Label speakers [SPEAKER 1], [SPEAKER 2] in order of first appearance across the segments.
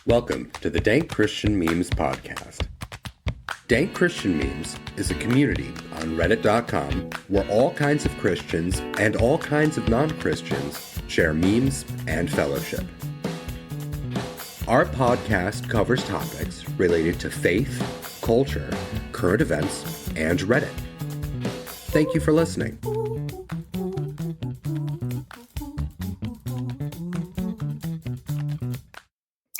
[SPEAKER 1] Welcome to the Dank Christian Memes podcast. Dank Christian Memes is a community on reddit.com where all kinds of Christians and all kinds of non-Christians share memes and fellowship. Our podcast covers topics related to faith, culture, current events, and Reddit. Thank you for listening.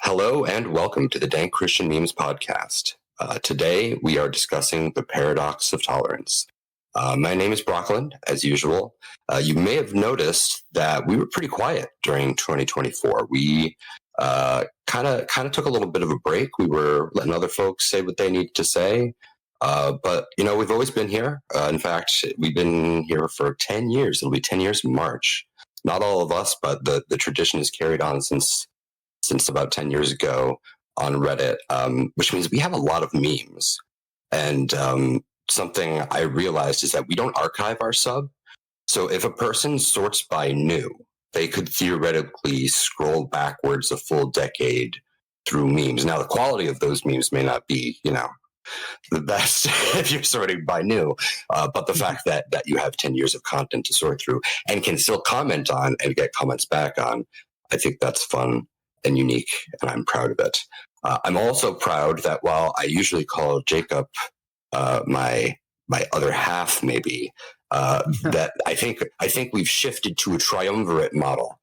[SPEAKER 1] Hello and welcome to the Dank Christian Memes podcast. Today we are discussing the paradox of tolerance. My name is Broclen, as usual. You may have noticed that we were pretty quiet during 2024. We kind of took a little bit of a break. We were letting other folks say what they need to say. But, you know, we've always been here. In fact, we've been here for 10 years. It'll be 10 years in March. Not all of us, but the tradition is carried on since about 10 years ago on Reddit, which means we have a lot of memes. And something I realized is that we don't archive our sub. So if a person sorts by new, they could theoretically scroll backwards a full decade through memes. Now, the quality of those memes may not be, the best if you're sorting by new, but the fact that you have 10 years of content to sort through and can still comment on and get comments back on, I think that's fun and unique, and I'm proud of it. I'm also proud that while I usually call Jacob my other half, maybe that I think we've shifted to a triumvirate model.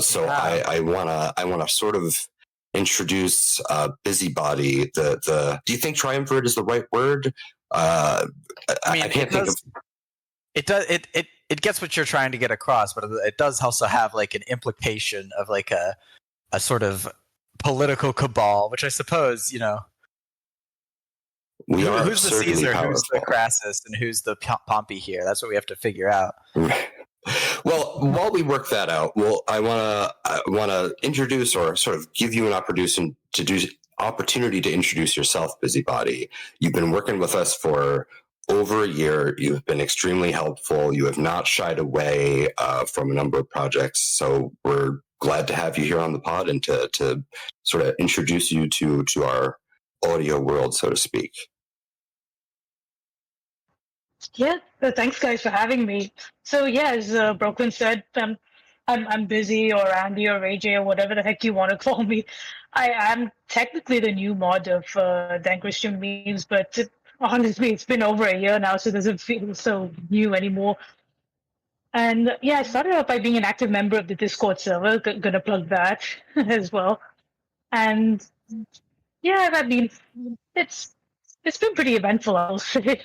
[SPEAKER 1] So yeah. I wanna sort of introduce Busybody. Do you think triumvirate is the right word? I can't think of.
[SPEAKER 2] It does. It gets what you're trying to get across, but it does also have like an implication of like a sort of political cabal, which I suppose, who's the Caesar,
[SPEAKER 1] powerful.
[SPEAKER 2] Who's the Crassus, and who's the Pompey here? That's what we have to figure out.
[SPEAKER 1] Well, while we work that out, I want to introduce or sort of give you an opportunity to introduce yourself, Busybody. You've been working with us for over a year. You've been extremely helpful. You have not shied away from a number of projects. So we're glad to have you here on the pod and to sort of introduce you to our audio world, so to speak.
[SPEAKER 3] Yeah, thanks guys for having me. So yeah, as Broclen said, I'm Busy or Andy or AJ or whatever the heck you want to call me. I am technically the new mod of Dank Christian Memes, but honestly, it's been over a year now, so it doesn't feel so new anymore. And yeah, I started out by being an active member of the Discord server. Gonna plug that as well. And yeah, I mean, it's been pretty eventful, I'll say.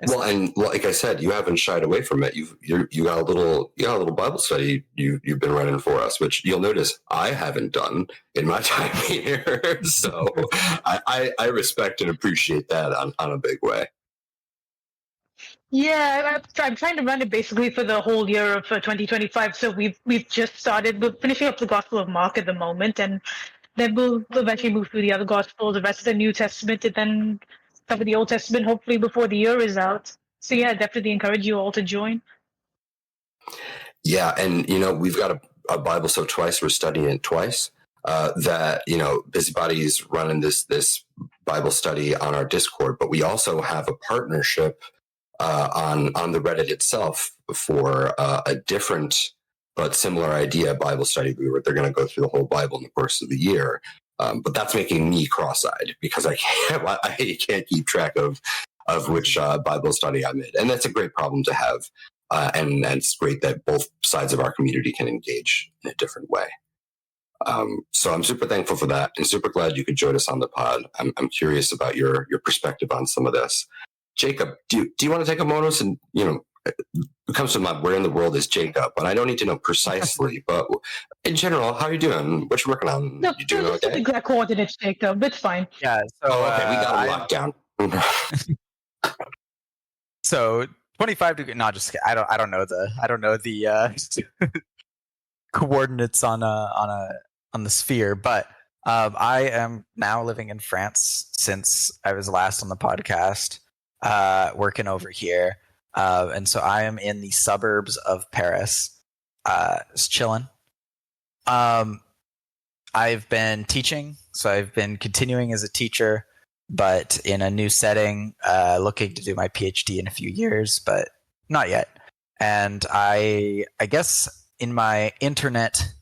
[SPEAKER 1] Well, and like I said, you haven't shied away from it. You got a little Bible study you've been running for us, which you'll notice I haven't done in my time here. So I respect and appreciate that on a big way.
[SPEAKER 3] Yeah, I'm trying to run it basically for the whole year of 2025. So we've just started. We're finishing up the Gospel of Mark at the moment, and then we'll eventually move through the other Gospels, the rest of the New Testament, and then cover the Old Testament hopefully before the year is out. So yeah, definitely encourage you all to join.
[SPEAKER 1] Yeah, and we've got a Bible so twice we're studying it twice. That Busybody's running this Bible study on our Discord, but we also have a partnership on the Reddit itself for a different but similar idea Bible study. They're going to go through the whole Bible in the course of the year, but that's making me cross-eyed because I can't keep track of which Bible study I'm in, and that's a great problem to have, and it's great that both sides of our community can engage in a different way. So I'm super thankful for that, and super glad you could join us on the pod. I'm curious about your perspective on some of this. Jacob, do you want to take a moment and, it comes to mind, where in the world is Jacob? And I don't need to know precisely, but in general, how are you doing? What you working on?
[SPEAKER 3] No,
[SPEAKER 1] you doing okay?
[SPEAKER 3] Exact coordinates, Jacob. It's fine.
[SPEAKER 2] Yeah. So,
[SPEAKER 1] okay, we got a lockdown.
[SPEAKER 2] So 25 degrees. No, just I don't know the coordinates on the sphere, but I am now living in France since I was last on the podcast. Working over here, and so I am in the suburbs of Paris, just chilling, I've been teaching, so I've been continuing as a teacher, but in a new setting, looking to do my PhD in a few years, but not yet. And I guess in my internet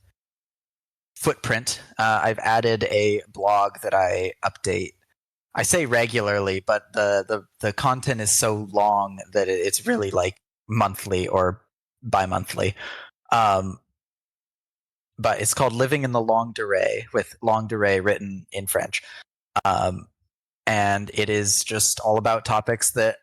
[SPEAKER 2] footprint, I've added a blog that I update. I say regularly, but the content is so long that it's really like monthly or bi-monthly. But it's called Living in the Longue Durée, with longue durée written in French. And it is just all about topics that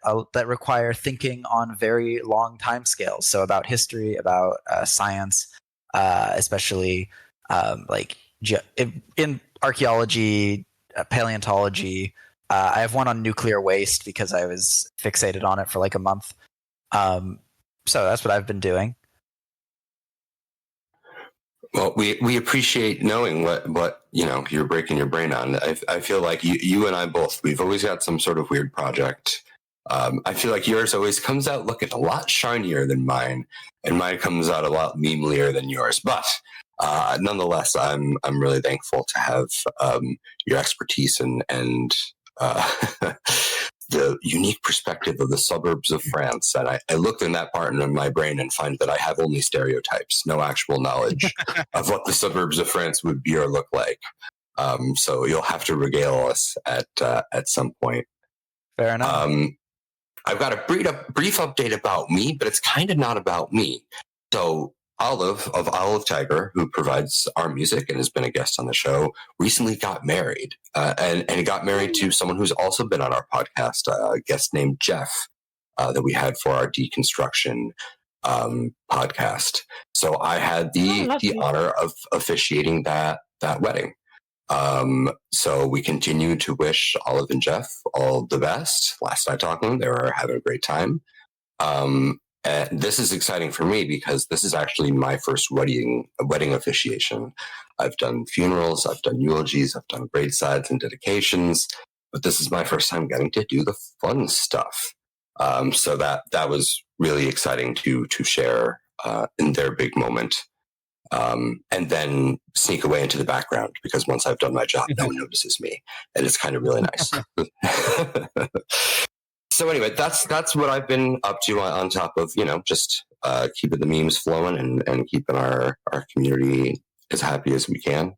[SPEAKER 2] require thinking on very long time scales. So about history, about science, especially in archaeology, paleontology. I have one on nuclear waste because I was fixated on it for like a month. So that's what I've been doing.
[SPEAKER 1] Well, we appreciate knowing what you're breaking your brain on. I feel like you and I both, we've always got some sort of weird project. I feel like yours always comes out looking a lot shinier than mine, and mine comes out a lot memelier than yours. But nonetheless, I'm really thankful to have your expertise and the unique perspective of the suburbs of France. And I looked in that part of my brain and find that I have only stereotypes, no actual knowledge of what the suburbs of France would be or look like. So you'll have to regale us at some point.
[SPEAKER 2] Fair enough.
[SPEAKER 1] I've got a brief update about me, but it's kind of not about me. So Olive of Olive Tiger, who provides our music and has been a guest on the show, recently got married, and he got married to someone who's also been on our podcast, a guest named Jeff, that we had for our deconstruction podcast. So I had the honor of officiating that wedding. So we continue to wish Olive and Jeff all the best. Last I talked to them, they were having a great time. And this is exciting for me because this is actually my first wedding officiation. I've done funerals, I've done eulogies, I've done gravesides and dedications, but this is my first time getting to do the fun stuff. So that was really exciting to share in their big moment. And then sneak away into the background because once I've done my job, no one notices me, and it's kind of really nice. So anyway, that's what I've been up to on top of just keeping the memes flowing and keeping our community as happy as we can.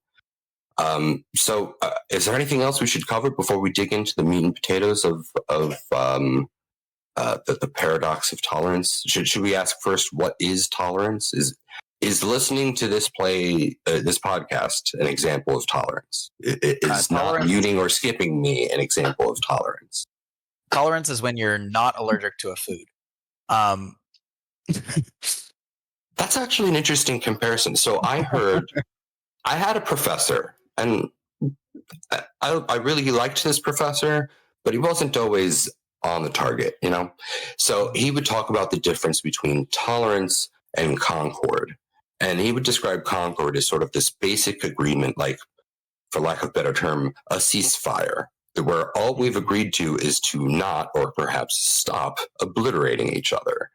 [SPEAKER 1] So is there anything else we should cover before we dig into the meat and potatoes of the paradox of tolerance? Should we ask first, what is tolerance? Is listening to this podcast an example of tolerance? Is not muting or skipping me an example of tolerance?
[SPEAKER 2] Tolerance is when you're not allergic to a food.
[SPEAKER 1] That's actually an interesting comparison. So I heard, I had a professor, and I really liked this professor, but he wasn't always on the target, So he would talk about the difference between tolerance and concord. And he would describe concord as sort of this basic agreement, like, for lack of a better term, a ceasefire, where all we've agreed to is to not, or perhaps stop, obliterating each other.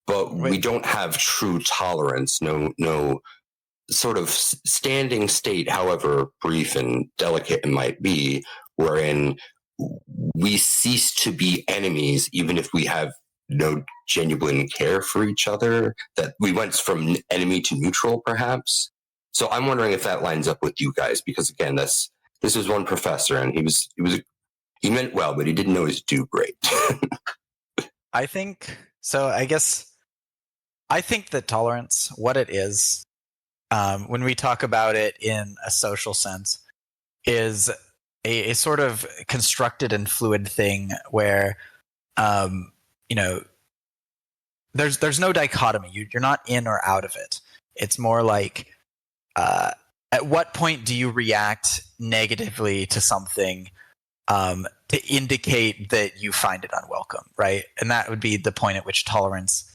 [SPEAKER 1] But we don't have true tolerance, no sort of standing state, however brief and delicate it might be, wherein we cease to be enemies, even if we have no genuine care for each other, that we went from enemy to neutral, perhaps. So I'm wondering if that lines up with you guys, because again, this was one professor, and he meant well, but he didn't always do great.
[SPEAKER 2] I think so. I think that tolerance, what it is, when we talk about it in a social sense, is a sort of constructed and fluid thing where, there's no dichotomy. You're not in or out of it. It's more like, at what point do you react negatively to something to indicate that you find it unwelcome, right? And that would be the point at which tolerance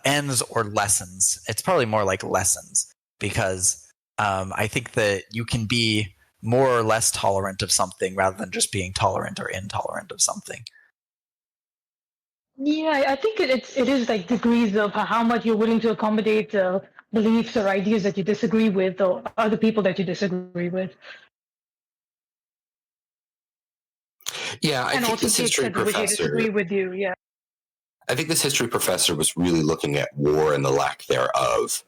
[SPEAKER 2] ends or lessens. It's probably more like lessens, because I think that you can be more or less tolerant of something rather than just being tolerant or intolerant of something.
[SPEAKER 3] Yeah, I think it is like degrees of how much you're willing to accommodate beliefs or ideas that you disagree with, or other people that you disagree with.
[SPEAKER 1] Yeah, I
[SPEAKER 3] And
[SPEAKER 1] think
[SPEAKER 3] also
[SPEAKER 1] this
[SPEAKER 3] the
[SPEAKER 1] history
[SPEAKER 3] extent to which they
[SPEAKER 1] professor.
[SPEAKER 3] disagree with you. Yeah.
[SPEAKER 1] I think this history professor was really looking at war and the lack thereof,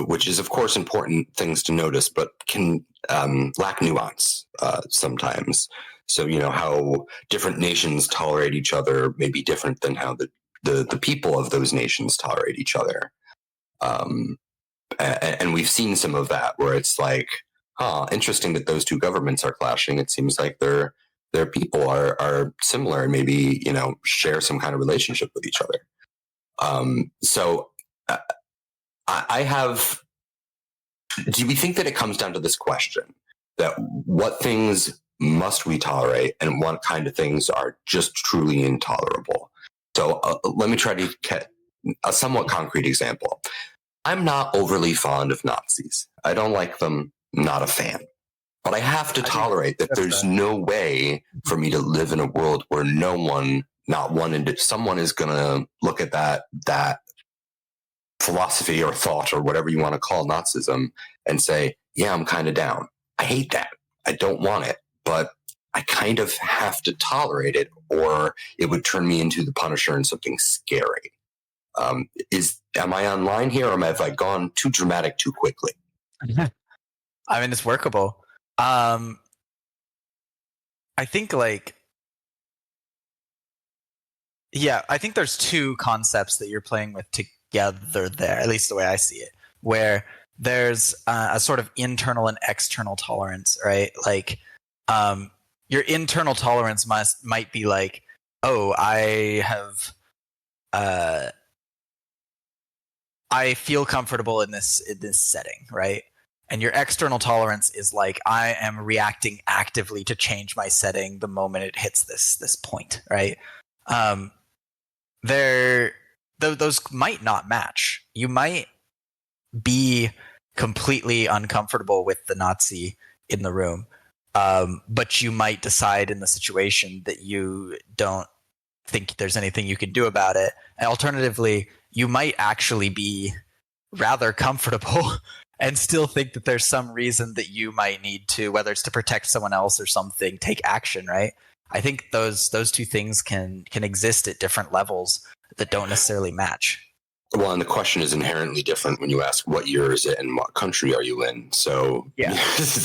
[SPEAKER 1] which is, of course, important things to notice, but can lack nuance sometimes. So, how different nations tolerate each other may be different than how the people of those nations tolerate each other. And we've seen some of that where it's like, interesting that those two governments are clashing. It seems like their people are similar and maybe, share some kind of relationship with each other. So I have. Do we think that it comes down to this question that what things must we tolerate and what kind of things are just truly intolerable? So let me try to get a somewhat concrete example. I'm not overly fond of Nazis. I don't like them, not a fan. But I have to tolerate that there's no way for me to live in a world where someone is going to look at that philosophy or thought or whatever you want to call Nazism and say, yeah, I'm kind of down. I hate that. I don't want it, but I kind of have to tolerate it or it would turn me into the Punisher in something scary. Am I online here or have I gone too dramatic too quickly?
[SPEAKER 2] I mean, it's workable. I think I think there's two concepts that you're playing with together there, at least the way I see it, where there's a sort of internal and external tolerance, right? Like, your internal tolerance might be like, oh, I feel comfortable in this setting, right? And your external tolerance is like, I am reacting actively to change my setting the moment it hits this point, right? Those might not match. You might be completely uncomfortable with the Nazi in the room, but you might decide in the situation that you don't think there's anything you can do about it. And alternatively, you might actually be rather comfortable and still think that there's some reason that you might need to, whether it's to protect someone else or something, take action, right? I think those two things can exist at different levels that don't necessarily match.
[SPEAKER 1] Well, and the question is inherently different when you ask what year is it and what country are you in. So
[SPEAKER 2] yeah,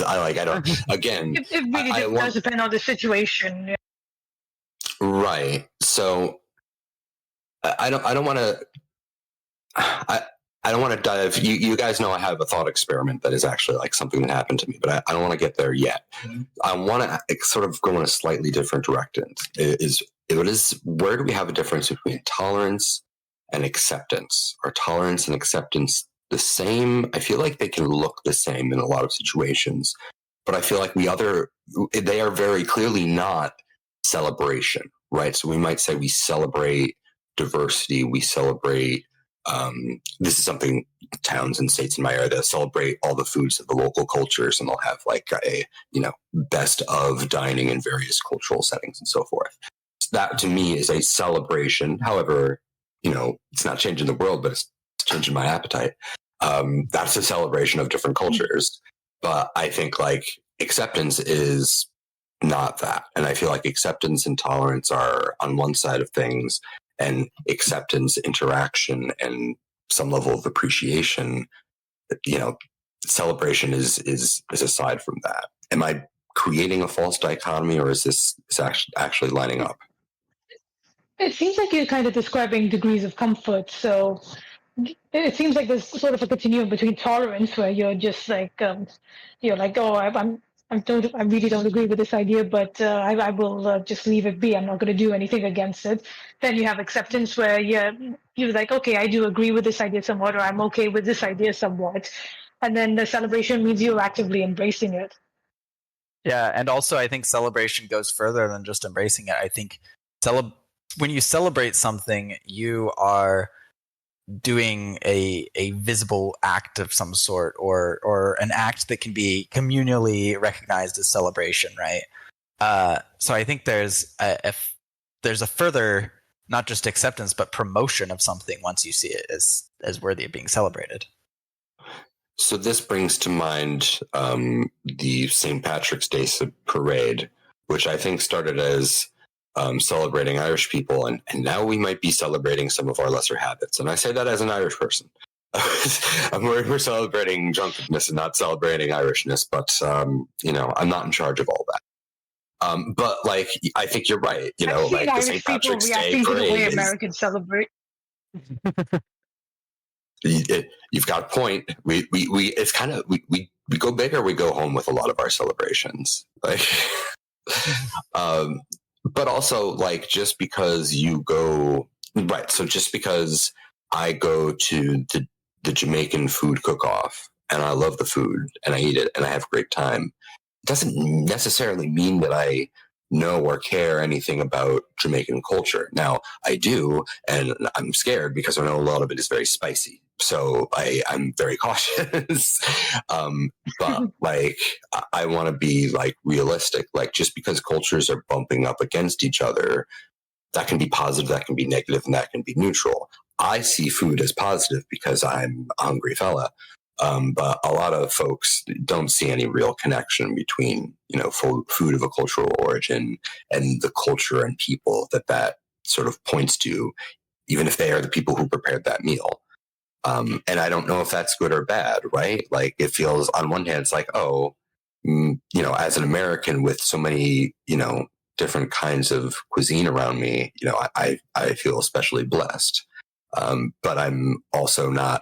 [SPEAKER 1] I don't. Again,
[SPEAKER 3] it really does depend on the situation. Yeah.
[SPEAKER 1] Right. So I don't want to. I don't want to dive. You guys know I have a thought experiment that is actually like something that happened to me, but I don't want to get there yet. Mm-hmm. I want to sort of go in a slightly different direction. Where do we have a difference between tolerance and acceptance? Are tolerance and acceptance the same? I feel like they can look the same in a lot of situations, but I feel like they are very clearly not celebration, right? So we might say we celebrate diversity, we celebrate. This is something towns and states in my area that celebrate all the foods of the local cultures, and they'll have like a best of dining in various cultural settings and so forth. So that to me is a celebration. However, it's not changing the world, but it's changing my appetite. That's a celebration of different cultures. But I think like acceptance is not that, and I feel like acceptance and tolerance are on one side of things. And acceptance, interaction, and some level of appreciation, celebration is aside from that. Am I creating a false dichotomy, or is this actually lining up?
[SPEAKER 3] It seems like you're kind of describing degrees of comfort. So it seems like there's sort of a continuum between tolerance, where you're just like, you're like, oh, I really don't agree with this idea, but I will just leave it be. I'm not going to do anything against it. Then you have acceptance, where you're like, okay, I do agree with this idea somewhat, or I'm okay with this idea somewhat. And then the celebration means you're actively embracing it.
[SPEAKER 2] Yeah, and also I think celebration goes further than just embracing it. I think when you celebrate something, you are doing a visible act of some sort, or an act that can be communally recognized as celebration, right? So I think there's a further, not just acceptance but promotion of something once you see it as worthy of being celebrated.
[SPEAKER 1] So this brings to mind the St. Patrick's Day parade, which I think started as celebrating Irish people, and now we might be celebrating some of our lesser habits. And I say that as an Irish person. We're celebrating drunkenness and not celebrating Irishness, but I'm not in charge of all that. But like, I think you're right.
[SPEAKER 3] I've seen
[SPEAKER 1] like the
[SPEAKER 3] Irish
[SPEAKER 1] St.
[SPEAKER 3] people
[SPEAKER 1] Patrick's Day
[SPEAKER 3] reacting to the way
[SPEAKER 1] parade is.
[SPEAKER 3] Americans celebrate.
[SPEAKER 1] You've got a point. We it's kind of we go big or we go home with a lot of our celebrations. Like, but also like just because you go right. So just because I go to the Jamaican food cook-off and I love the food and I eat it and I have a great time, it doesn't necessarily mean that I know or care anything about Jamaican culture. Now I do, and I'm scared because I know a lot of it is very spicy. So I'm very cautious. But like, I want to be like realistic. Like, just because cultures are bumping up against each other, that can be positive, that can be negative, and that can be neutral. I see food as positive because I'm a hungry fella. But a lot of folks don't see any real connection between, food of a cultural origin and the culture and people that sort of points to, even if they are the people who prepared that meal. And I don't know if that's good or bad, right? Like, it feels on one hand, it's like, as an American with so many, different kinds of cuisine around me, I feel especially blessed. But I'm also not,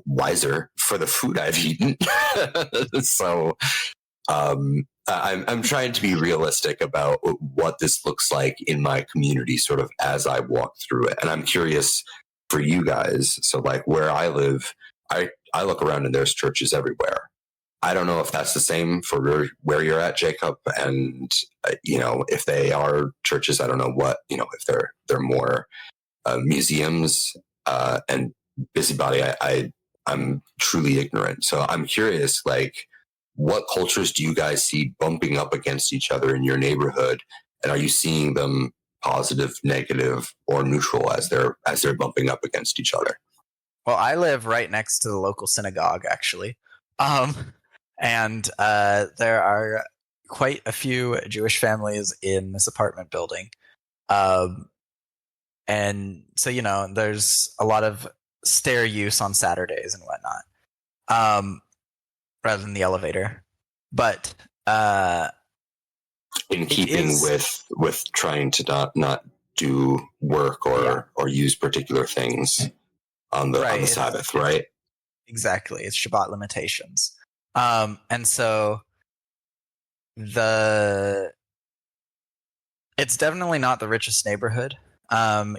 [SPEAKER 1] wiser for the food I've eaten. So I'm trying to be realistic about what this looks like in my community, sort of as I walk through it. And I'm curious for you guys. So like where I live, I look around and there's churches everywhere. I don't know if that's the same for where you're at, Jacob. And, if they are churches, I don't know what, if they're more museums and busybody. I'm truly ignorant. So I'm curious, like, what cultures do you guys see bumping up against each other in your neighborhood? And are you seeing them positive, negative, or neutral as they're bumping up against each other?
[SPEAKER 2] Well, I live right next to the local synagogue, actually. And there are quite a few Jewish families in this apartment building. And so, there's a lot of stair use on Saturdays and whatnot, rather than the elevator. But
[SPEAKER 1] in keeping with trying to not do work or use particular things on the Sabbath, right?
[SPEAKER 2] Exactly. It's Shabbat limitations. And so it's definitely not the richest neighborhood.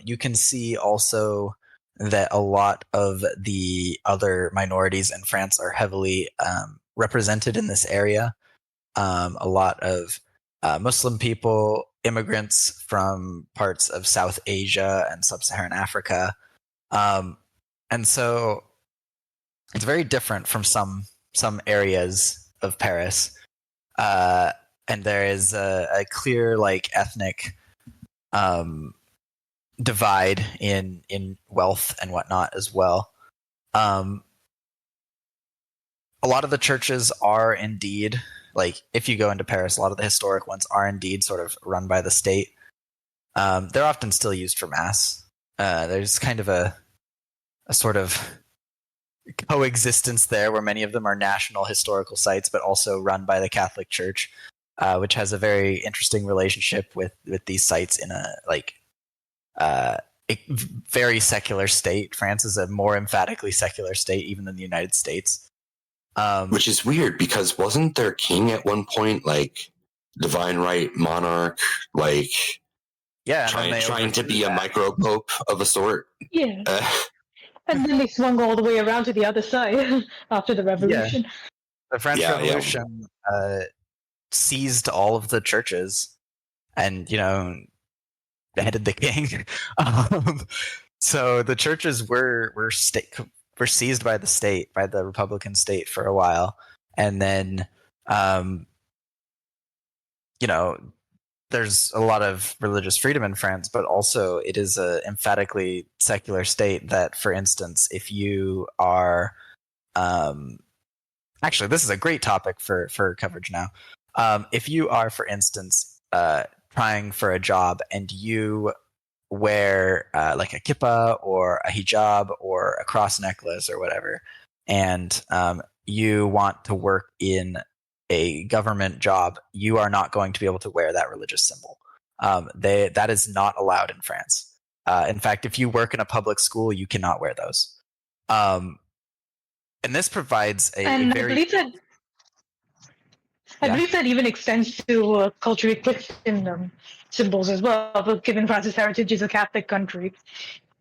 [SPEAKER 2] You can see also that a lot of the other minorities in France are heavily represented in this area. A lot of Muslim people, immigrants from parts of South Asia and Sub-Saharan Africa. And so it's very different from some areas of Paris. And there is a clear ethnic divide in wealth and whatnot as well. A lot of the churches are indeed, if you go into Paris, a lot of the historic ones are indeed sort of run by the state. They're often still used for mass. There's kind of a sort of coexistence there where many of them are national historical sites, but also run by the Catholic Church, which has a very interesting relationship with these sites in a very secular state. France is a more emphatically secular state even than the United States.
[SPEAKER 1] Which is weird because wasn't their king at one point divine right monarch, trying to be a micro pope of a sort?
[SPEAKER 3] Yeah. And then they swung all the way around to the other side after the revolution.
[SPEAKER 2] Yeah. The French Revolution seized all of the churches and, beheaded the king. So the churches were seized by the state, by the Republican state for a while. And then, there's a lot of religious freedom in France, but also it is a emphatically secular state that, for instance, if you are actually, this is a great topic for coverage now. If you are, for instance, trying for a job and you wear like a kippah or a hijab or a cross necklace or whatever, and you want to work in a government job, you are not going to be able to wear that religious symbol. That is not allowed in France. In fact, if you work in a public school, you cannot wear those. And this provides a
[SPEAKER 3] And
[SPEAKER 2] very
[SPEAKER 3] I
[SPEAKER 2] yeah.
[SPEAKER 3] believe that even extends to culturally Christian symbols as well. But given France's heritage is a Catholic country,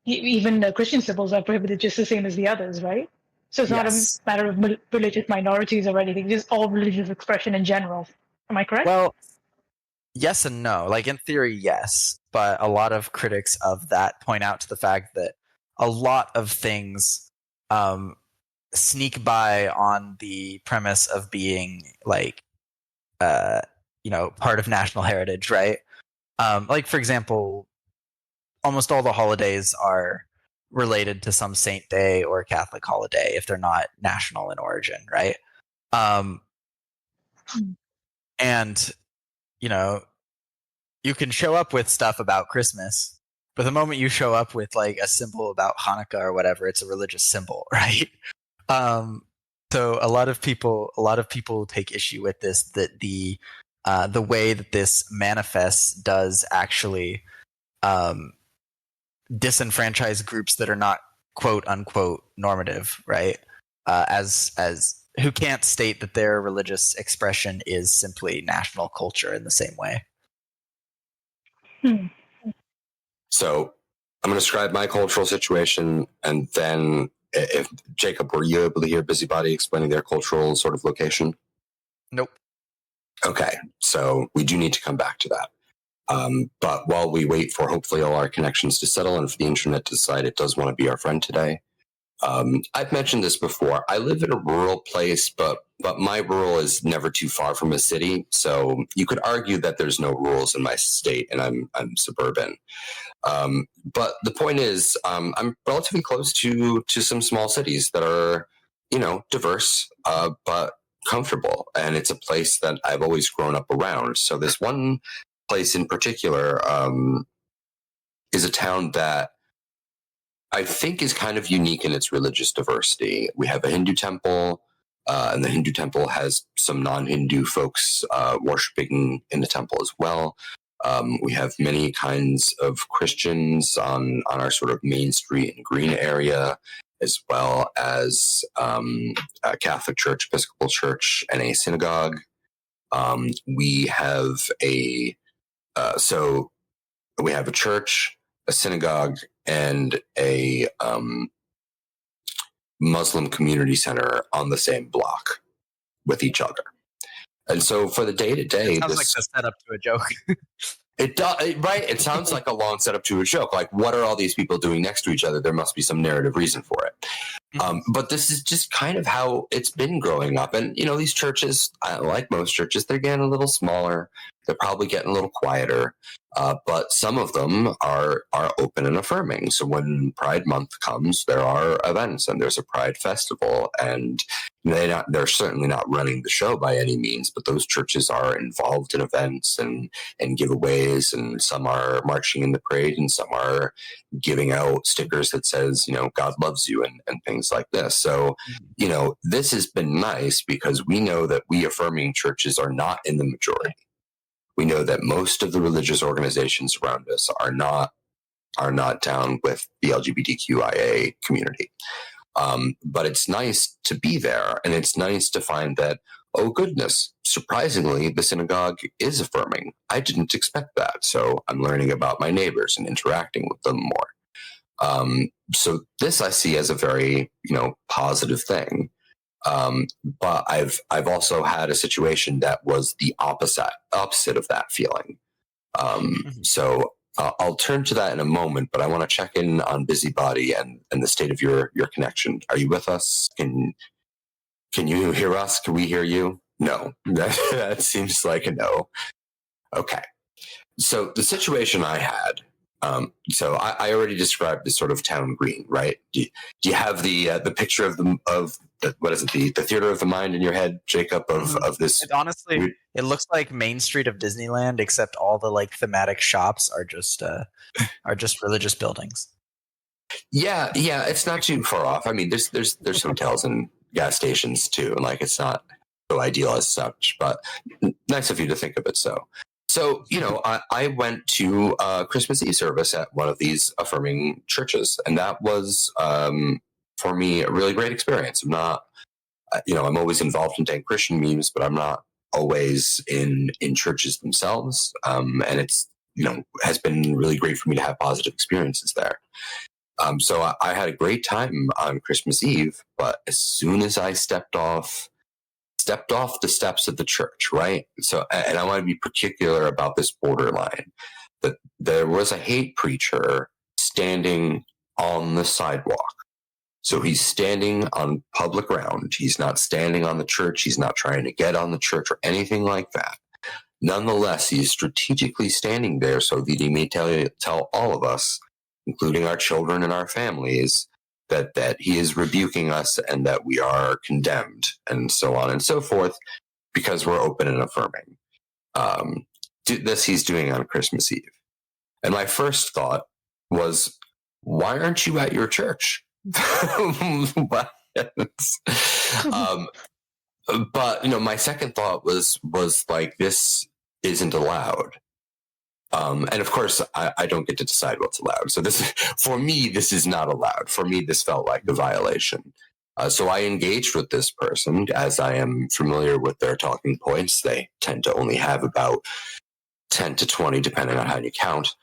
[SPEAKER 3] even Christian symbols are prohibited just the same as the others, right? So it's not a
[SPEAKER 2] Yes.
[SPEAKER 3] matter of religious minorities or anything, just all religious expression in general. Am I correct?
[SPEAKER 2] Well, yes and no. Like in theory, yes, but a lot of critics of that point out to the fact that a lot of things um, sneak by on the premise of being like part of national heritage, right? Like for example, almost all the holidays are related to some saint day or Catholic holiday if they're not national in origin, right? Um, and you know, you can show up with stuff about Christmas, but the moment you show up with like a symbol about Hanukkah or whatever, it's a religious symbol, right? Um, so a lot of people take issue with this, that the way that this manifests does actually um, disenfranchise groups that are not quote unquote normative, right? As who can't state that their religious expression is simply national culture in the same way.
[SPEAKER 3] Hmm.
[SPEAKER 1] So I'm going to describe my cultural situation, and then if Jacob, were you able to hear Busybody explaining their cultural sort of location?
[SPEAKER 2] Nope.
[SPEAKER 1] Okay, so we do need to come back to that. But while we wait for hopefully all our connections to settle and for the internet to decide it does want to be our friend today, I've mentioned this before. I live in a rural place, but my rural is never too far from a city. So you could argue that there's no rurals in my state, and I'm suburban. But the point is, I'm relatively close to some small cities that are, diverse, but comfortable, and it's a place that I've always grown up around. So this one place in particular is a town that I think is kind of unique in its religious diversity. We have a Hindu temple, and the Hindu temple has some non-Hindu folks worshiping in the temple as well. We have many kinds of Christians on our sort of main street and green area, as well as a Catholic church, Episcopal church, and a synagogue. We have we have a church, a synagogue, and a Muslim community center on the same block with each other. And so for the day to day,
[SPEAKER 2] It sounds like the setup to a joke.
[SPEAKER 1] It does, right? It sounds like a long setup to a joke. Like, what are all these people doing next to each other? There must be some narrative reason for it. But this is just kind of how it's been growing up. And, these churches, like most churches, they're getting a little smaller. They're probably getting a little quieter. But some of them are open and affirming. So when Pride Month comes, there are events and there's a Pride Festival. And they're certainly not running the show by any means, but those churches are involved in events and giveaways, and some are marching in the parade, and some are giving out stickers that says, God loves you, and things like this. So, this has been nice because we know that we affirming churches are not in the majority. We know that most of the religious organizations around us are not down with the LGBTQIA community. But it's nice to be there, and it's nice to find that, oh goodness, surprisingly, the synagogue is affirming. I didn't expect that. So I'm learning about my neighbors and interacting with them more. So this I see as a very, positive thing. But I've also had a situation that was the opposite of that feeling. So I'll turn to that in a moment, but I want to check in on Busybody and the state of your connection. Are you with us? Can you hear us? Can we hear you? No, that seems like a no. Okay. So the situation I had, so I already described this sort of town green, right? Do you have the picture of what is it, the theater of the mind in your head, Jacob, of this.
[SPEAKER 2] Honestly, it looks like Main Street of Disneyland, except all the like thematic shops are just religious buildings.
[SPEAKER 1] Yeah, it's not too far off. I mean, there's hotels and gas stations too, and like it's not so ideal as such, but nice of you to think of it so. So, I went to Christmas Eve service at one of these affirming churches, and that was, for me, a really great experience. I'm not, I'm always involved in Dank Christian memes, but I'm not always in churches themselves. And it's, has been really great for me to have positive experiences there. So I had a great time on Christmas Eve, but as soon as I stepped off the steps of the church, right? So, and I want to be particular about this borderline, that there was a hate preacher standing on the sidewalk. So he's standing on public ground. He's not standing on the church. He's not trying to get on the church or anything like that. Nonetheless, he is strategically standing there so that he may tell all of us, including our children and our families, that he is rebuking us and that we are condemned and so on and so forth because we're open and affirming. This he's doing on Christmas Eve. And my first thought was, why aren't you at your church? But my second thought was like, this isn't allowed. And of course, I don't get to decide what's allowed. So for me, this is not allowed. For me, this felt like a violation. So I engaged with this person, as I am familiar with their talking points. They tend to only have about 10 to 20, depending on how you count.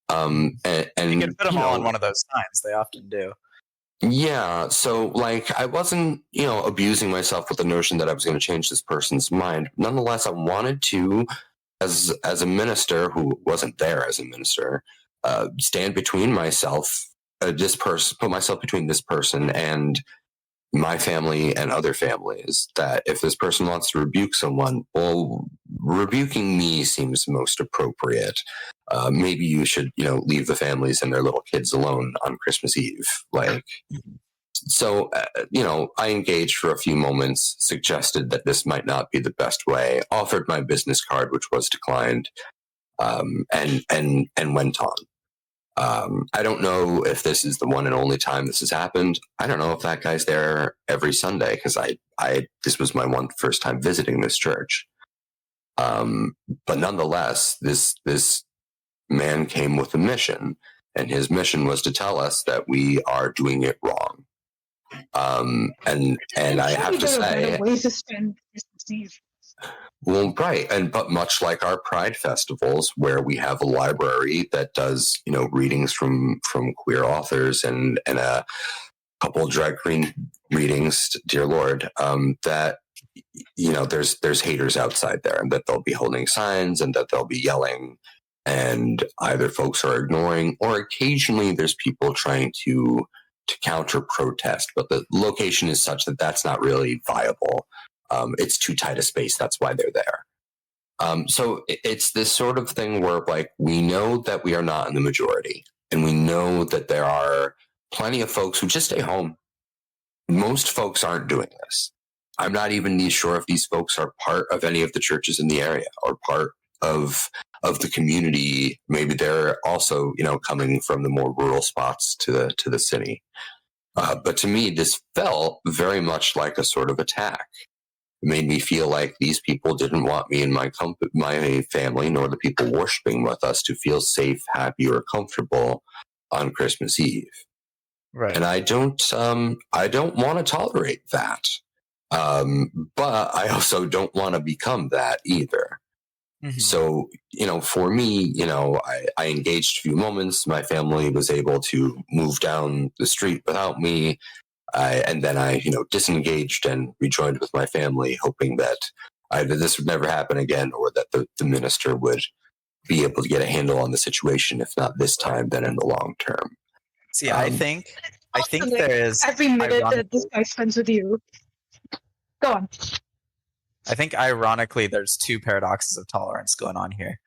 [SPEAKER 1] And
[SPEAKER 2] you can put them all on one of those signs. They often do.
[SPEAKER 1] Yeah. So like, I wasn't, abusing myself with the notion that I was going to change this person's mind. Nonetheless, I wanted to, as a minister who wasn't there as a minister, stand between myself, put myself between this person and my family and other families, that if this person wants to rebuke someone, well, rebuking me seems most appropriate. Maybe you should, leave the families and their little kids alone on Christmas Eve. So, I engaged for a few moments, suggested that this might not be the best way, offered my business card, which was declined, and went on. I don't know if this is the one and only time this has happened. I don't know if that guy's there every Sunday, because this was my first time visiting this church. But nonetheless, this man came with a mission, and his mission was to tell us that we are doing it wrong. And I have to say, well, right. But much like our Pride festivals, where we have a library that does, readings from queer authors and a couple of drag queen readings, dear Lord, that, there's haters outside there, and that they'll be holding signs and that they'll be yelling, and either folks are ignoring, or occasionally there's people trying to counter protest, but the location is such that that's not really viable. It's too tight a space. That's why they're there. So it's this sort of thing where, like, we know that we are not in the majority, and we know that there are plenty of folks who just stay home. Most folks aren't doing this. I'm not even sure if these folks are part of any of the churches in the area or part of the community. Maybe they're also, coming from the more rural spots to the city. But to me, this felt very much like a sort of attack. It made me feel like these people didn't want me and my family, nor the people worshiping with us, to feel safe, happy, or comfortable on Christmas Eve.
[SPEAKER 2] Right.
[SPEAKER 1] And I don't want to tolerate that. But I also don't want to become that either. Mm-hmm. So, for me, I engaged a few moments. My family was able to move down the street without me. And then I, disengaged and rejoined with my family, hoping that either this would never happen again, or that the minister would be able to get a handle on the situation. If not this time, then in the long term.
[SPEAKER 2] See, I think there is
[SPEAKER 3] every minute that this guy spends with you. Go on.
[SPEAKER 2] I think ironically, there's two paradoxes of tolerance going on here.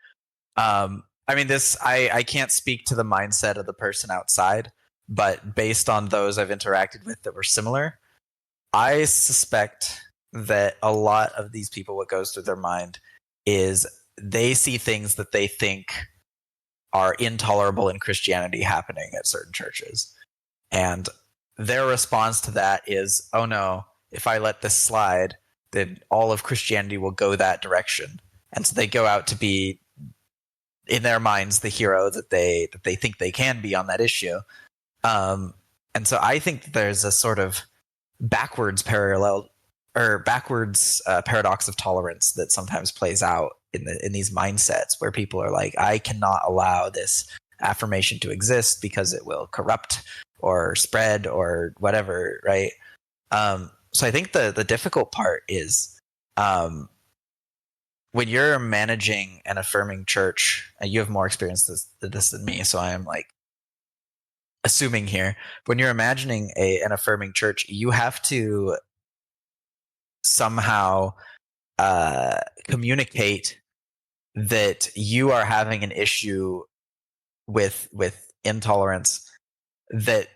[SPEAKER 2] I mean, I can't speak to the mindset of the person outside, but based on those I've interacted with that were similar, I suspect that a lot of these people, what goes through their mind is they see things that they think are intolerable in Christianity happening at certain churches. And their response to that is, oh no, if I let this slide, then all of Christianity will go that direction. And so they go out to be, in their minds, the hero that they think they can be on that issue. And so I think that there's a sort of backwards paradox of tolerance that sometimes plays out in these mindsets where people are like, I cannot allow this affirmation to exist because it will corrupt or spread or whatever, right? So I think the difficult part is when you're managing an affirming church, and you have more experience this than me, so I am like assuming here, when you're imagining an affirming church, you have to somehow communicate that you are having an issue with intolerance, that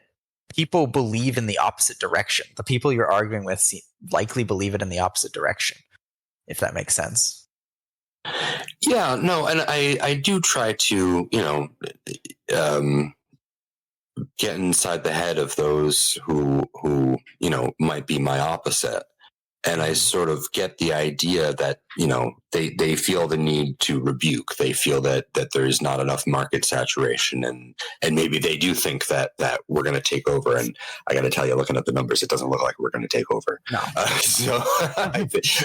[SPEAKER 2] people believe in the opposite direction. The people you're arguing with likely believe it in the opposite direction, if that makes sense.
[SPEAKER 1] Yeah, no, and I do try to, get inside the head of those who might be my opposite. And I sort of get the idea that, they feel the need to rebuke. They feel that there's not enough market saturation. And maybe they do think that we're going to take over. And I got to tell you, looking at the numbers, it doesn't look like we're going to take over.
[SPEAKER 2] No.
[SPEAKER 1] So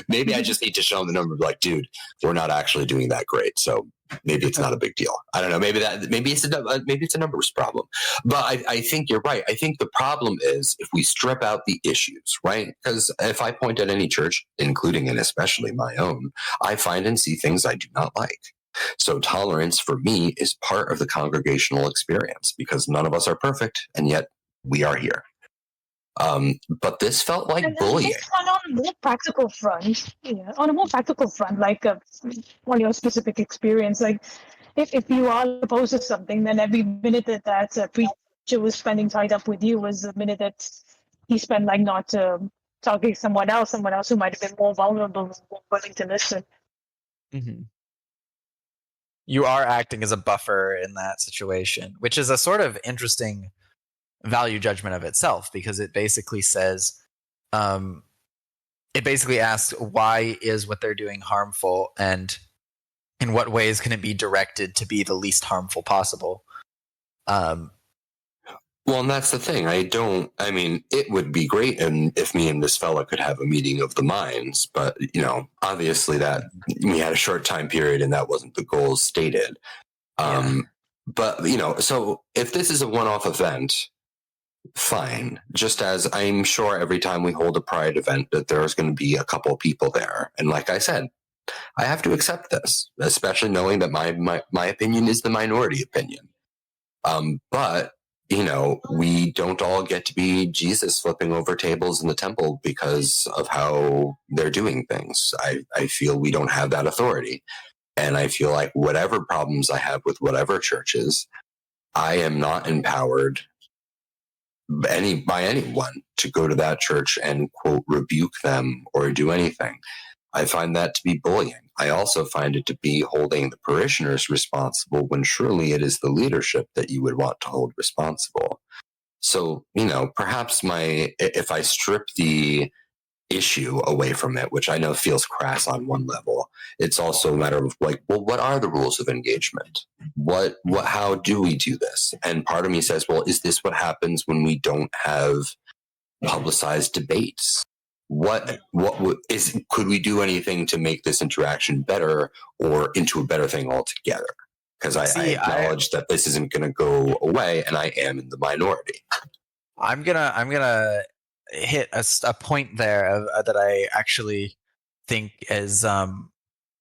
[SPEAKER 1] maybe I just need to show them the number, like, dude, we're not actually doing that great. So maybe it's not a big deal. I don't know. Maybe it's a numbers problem. But I think you're right. I think the problem is if we strip out the issues, right? Because if I point at any church, including and especially my own, I find and see things I do not like. So tolerance for me is part of the congregational experience because none of us are perfect, and yet we are here. But this felt like bullying.
[SPEAKER 3] On a more practical front, like on your specific experience, like if you are opposed to something, then every minute that a preacher was spending tied up with you was a minute that he spent like not talking to someone else who might have been more vulnerable, more willing to listen.
[SPEAKER 2] Mm-hmm. You are acting as a buffer in that situation, which is a sort of interesting value judgment of itself, because it basically says, it basically asks, why is what they're doing harmful, and in what ways can it be directed to be the least harmful possible?
[SPEAKER 1] Well, and that's the thing. It would be great if me and this fella could have a meeting of the minds, but obviously that we had a short time period and that wasn't the goals stated. But so if this is a one-off event, fine. Just as I'm sure every time we hold a Pride event that there's going to be a couple of people there. And like I said, I have to accept this, especially knowing that my opinion is the minority opinion. But, we don't all get to be Jesus flipping over tables in the temple because of how they're doing things. I feel we don't have that authority. And I feel like whatever problems I have with whatever churches, I am not empowered by anyone to go to that church and, quote, rebuke them or do anything. I find that to be bullying. I also find it to be holding the parishioners responsible when surely it is the leadership that you would want to hold responsible. So, perhaps if I strip the issue away from it, which I know feels crass on one level, it's also a matter of like, well, what are the rules of engagement? How do we do this? And part of me says, well, is this what happens when we don't have publicized debates? Could we do anything to make this interaction better or into a better thing altogether? Because I acknowledge that this isn't going to go away, and I am in the minority.
[SPEAKER 2] I'm gonna hit a point there that I actually think is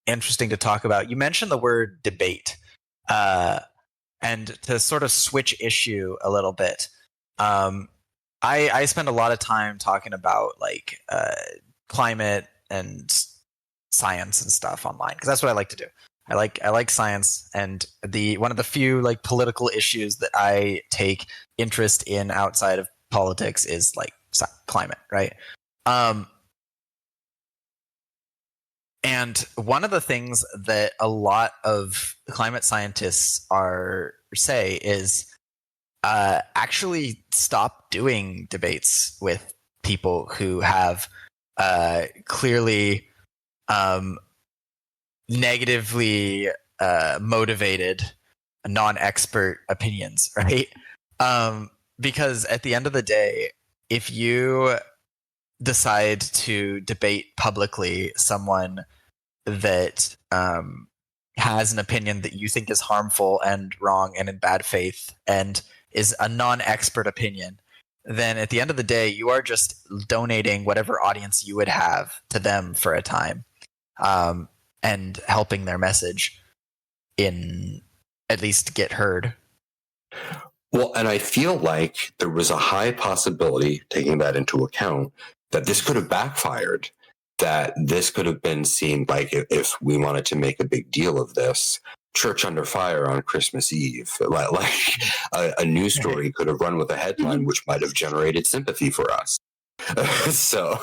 [SPEAKER 2] interesting to talk about. You mentioned the word debate, and to sort of switch issue a little bit. I spend a lot of time talking about like climate and science and stuff online because that's what I like to do. I like science, and one of the few like political issues that I take interest in outside of politics is like climate, right? And one of the things that a lot of climate scientists say is actually stop doing debates with people who have clearly negatively motivated non-expert opinions, right? Because at the end of the day, if you decide to debate publicly someone that has an opinion that you think is harmful and wrong and in bad faith and is a non-expert opinion, then at the end of the day, you are just donating whatever audience you would have to them for a time, and helping their message in at least get heard.
[SPEAKER 1] Well, and I feel like there was a high possibility, taking that into account, that this could have backfired, that this could have been seen like if we wanted to make a big deal of this, church under fire on Christmas Eve. Like a news story could have run with a headline which might have generated sympathy for us. So,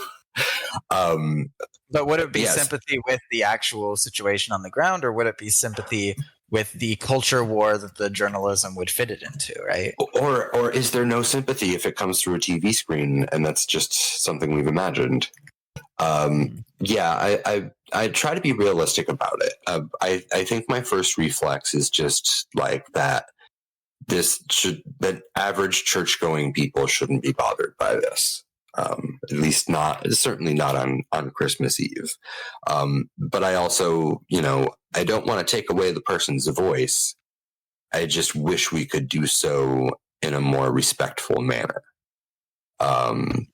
[SPEAKER 2] but would it be sympathy with the actual situation on the ground, or would it be sympathy with the culture war that the journalism would fit it into, right?
[SPEAKER 1] Or is there no sympathy if it comes through a TV screen and that's just something we've imagined? Yeah, I try to be realistic about it. I think my first reflex is just like that average church going people shouldn't be bothered by this. At least certainly not on Christmas Eve. But I also, I don't want to take away the person's voice. I just wish we could do so in a more respectful manner. And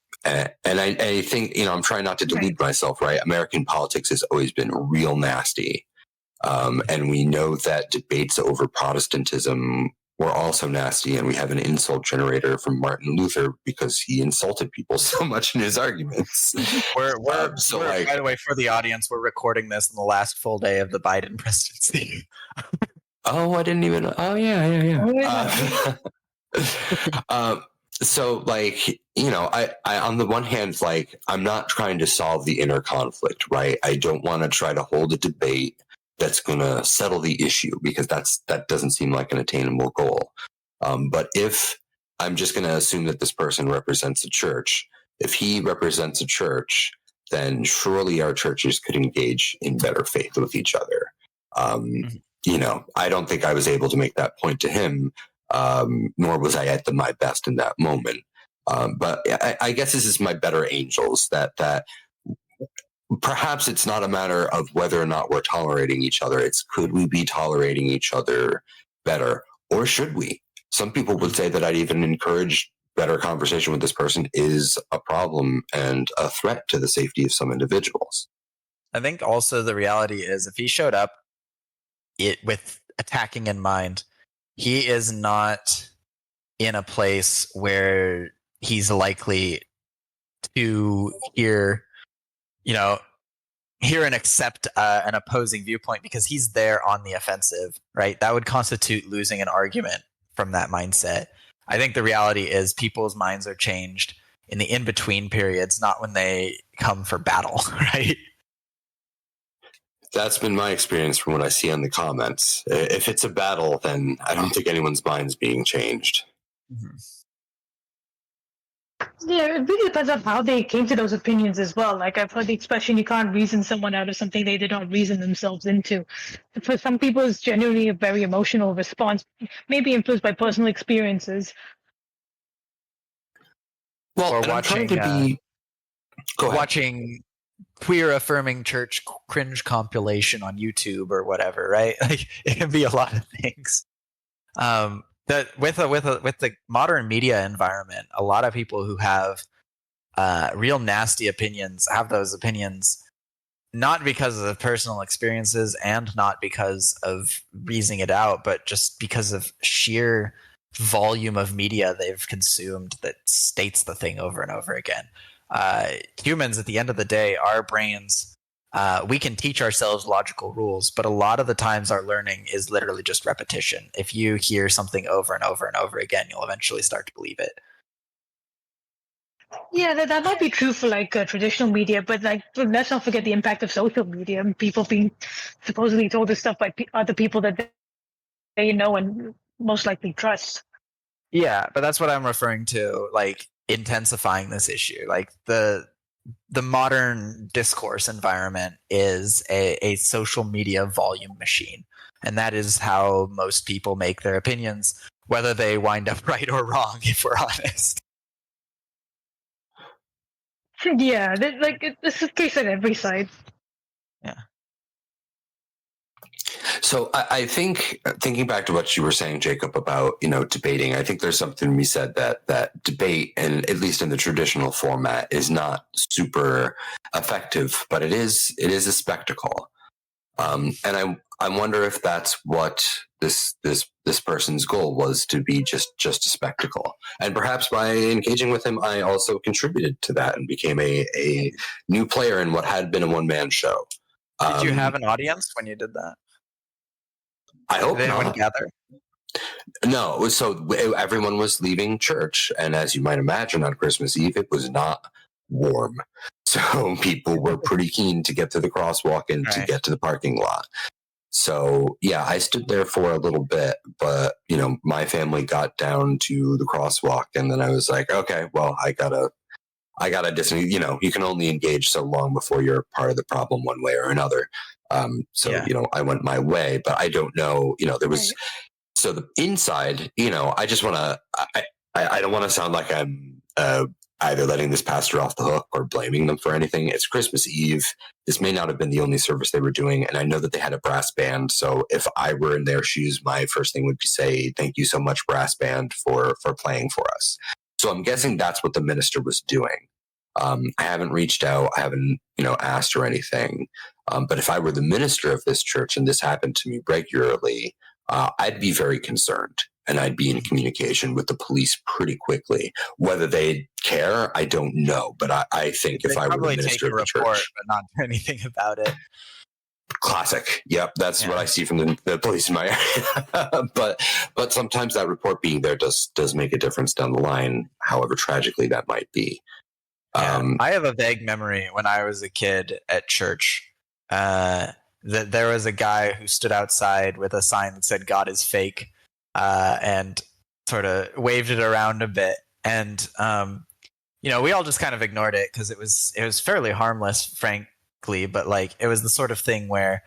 [SPEAKER 1] I think, I'm trying not to delude myself, right? American politics has always been real nasty. And we know that debates over Protestantism were also nasty. And we have an insult generator from Martin Luther because he insulted people so much in his arguments.
[SPEAKER 2] By the way, for the audience, we're recording this on the last full day of the Biden presidency.
[SPEAKER 1] Oh, I didn't even. Oh, yeah. So, I on the one hand, I'm not trying to solve the inner conflict, right? I don't want to try to hold a debate that's going to settle the issue, because that doesn't seem like an attainable goal. But if I'm just going to assume that this person represents a church, if he represents a church, then surely our churches could engage in better faith with each other. I don't think I was able to make that point to him. Nor was I at my best in that moment. But I guess this is my better angels, that perhaps it's not a matter of whether or not we're tolerating each other. It's could we be tolerating each other better, or should we? Some people would say that I'd even encourage better conversation with this person is a problem and a threat to the safety of some individuals.
[SPEAKER 2] I think also the reality is if he showed up with attacking in mind, he is not in a place where he's likely to hear and accept an opposing viewpoint, because he's there on the offensive, right? That would constitute losing an argument from that mindset. I think the reality is people's minds are changed in the in-between periods, not when they come for battle, right?
[SPEAKER 1] That's been my experience from what I see on the comments. If it's a battle, then I don't think anyone's mind's being changed.
[SPEAKER 2] Mm-hmm.
[SPEAKER 3] Yeah, it really depends on how they came to those opinions as well. Like, I've heard the expression, you can't reason someone out of something they did not reason themselves into. For some people, it's genuinely a very emotional response, maybe influenced by personal experiences.
[SPEAKER 2] Well, or watching queer affirming church cringe compilation on YouTube or whatever, right? Like, it can be a lot of things. That with the modern media environment, a lot of people who have real nasty opinions have those opinions not because of personal experiences and not because of reasoning it out, but just because of sheer volume of media they've consumed that states the thing over and over again. Humans, at the end of the day, our brains, we can teach ourselves logical rules, but a lot of the times our learning is literally just repetition. If you hear something over and over and over again, you'll eventually start to believe it.
[SPEAKER 3] Yeah, that might be true for like traditional media, but like let's not forget the impact of social media and people being supposedly told this stuff by other people that they know and most likely trust.
[SPEAKER 2] Yeah, but that's what I'm referring to, like intensifying this issue. Like the modern discourse environment is a social media volume machine. And that is how most people make their opinions, whether they wind up right or wrong, if we're honest.
[SPEAKER 3] Yeah, it's the case on every side.
[SPEAKER 2] Yeah.
[SPEAKER 1] So I think thinking back to what you were saying, Jacob, about debating, I think there's something to be said that debate, and at least in the traditional format, is not super effective, but it is a spectacle. And I wonder if that's what this person's goal was, to be just a spectacle. And perhaps by engaging with him, I also contributed to that and became a new player in what had been a one-man show.
[SPEAKER 2] Did you have an audience when you did that?
[SPEAKER 1] I hope
[SPEAKER 2] Did anyone
[SPEAKER 1] not.
[SPEAKER 2] gather?
[SPEAKER 1] No, so everyone was leaving church, and as you might imagine, on Christmas Eve, it was not warm. So people were pretty keen to get to the crosswalk and to get to the parking lot. So yeah, I stood there for a little bit, but my family got down to the crosswalk, and then I was like, okay, well, I gotta dis. You can only engage so long before you're part of the problem one way or another. I went my way, but I don't know. There was. So the inside, I just want to, I don't want to sound like I'm either letting this pastor off the hook or blaming them for anything. It's Christmas Eve. This may not have been the only service they were doing. And I know that they had a brass band. So if I were in their shoes, my first thing would be say, thank you so much, brass band, for playing for us. So I'm guessing that's what the minister was doing. I haven't reached out. I haven't, asked or anything. But if I were the minister of this church and this happened to me regularly, I'd be very concerned, and I'd be in communication with the police pretty quickly. Whether they'd care, I don't know. But I think if I were the minister of the church,
[SPEAKER 2] but not do anything about it.
[SPEAKER 1] Classic. Yep, that's what I see from the police in my area. but sometimes that report being there does make a difference down the line, however tragically that might be.
[SPEAKER 2] I have a vague memory when I was a kid at church. That there was a guy who stood outside with a sign that said "God is fake," and sort of waved it around a bit. And we all just kind of ignored it because it was fairly harmless, frankly. But like, it was the sort of thing where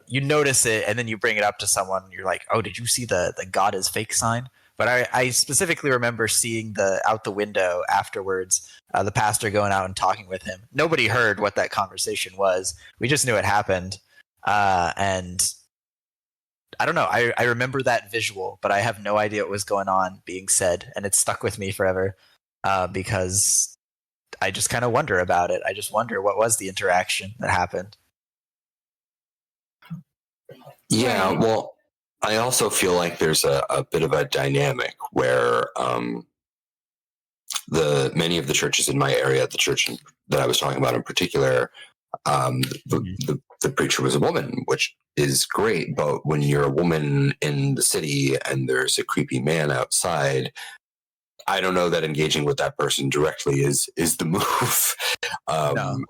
[SPEAKER 2] you notice it and then you bring it up to someone. And you're like, "Oh, did you see the God is fake sign?" But I specifically remember seeing out the window afterwards, the pastor going out and talking with him. Nobody heard what that conversation was. We just knew it happened. And I don't know. I remember that visual, but I have no idea what was going on being said. And it stuck with me forever because I just kind of wonder about it. I just wonder what was the interaction that happened.
[SPEAKER 1] Yeah, well, I also feel like there's a bit of a dynamic where many of the churches in my area, the church that I was talking about in particular, the preacher was a woman, which is great. But when you're a woman in the city and there's a creepy man outside, I don't know that engaging with that person directly is the move.
[SPEAKER 2] No.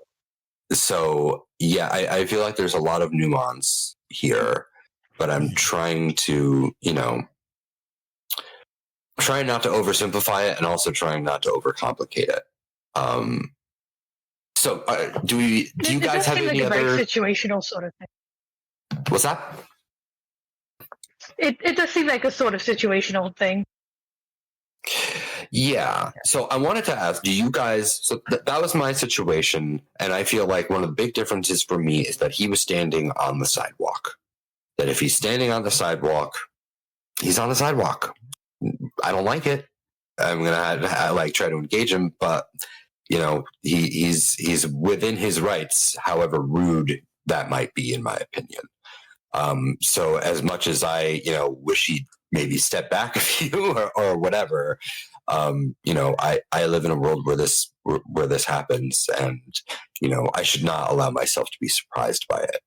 [SPEAKER 1] So yeah, I feel like there's a lot of nuance here, but I'm trying to, trying not to oversimplify it and also trying not to overcomplicate it. So do you guys have any other
[SPEAKER 3] very situational sort of thing?
[SPEAKER 1] What's that?
[SPEAKER 3] It does seem like a sort of situational thing.
[SPEAKER 1] Yeah. So I wanted to ask, do you guys, so that was my situation. And I feel like one of the big differences for me is that he was standing on the sidewalk. That if he's standing on the sidewalk, he's on the sidewalk. I don't like it. I'm going to try to engage him, but he's within his rights, however rude that might be, in my opinion. So as much as I, wish he'd maybe step back a few or whatever, I live in a world where this happens, and I should not allow myself to be surprised by it.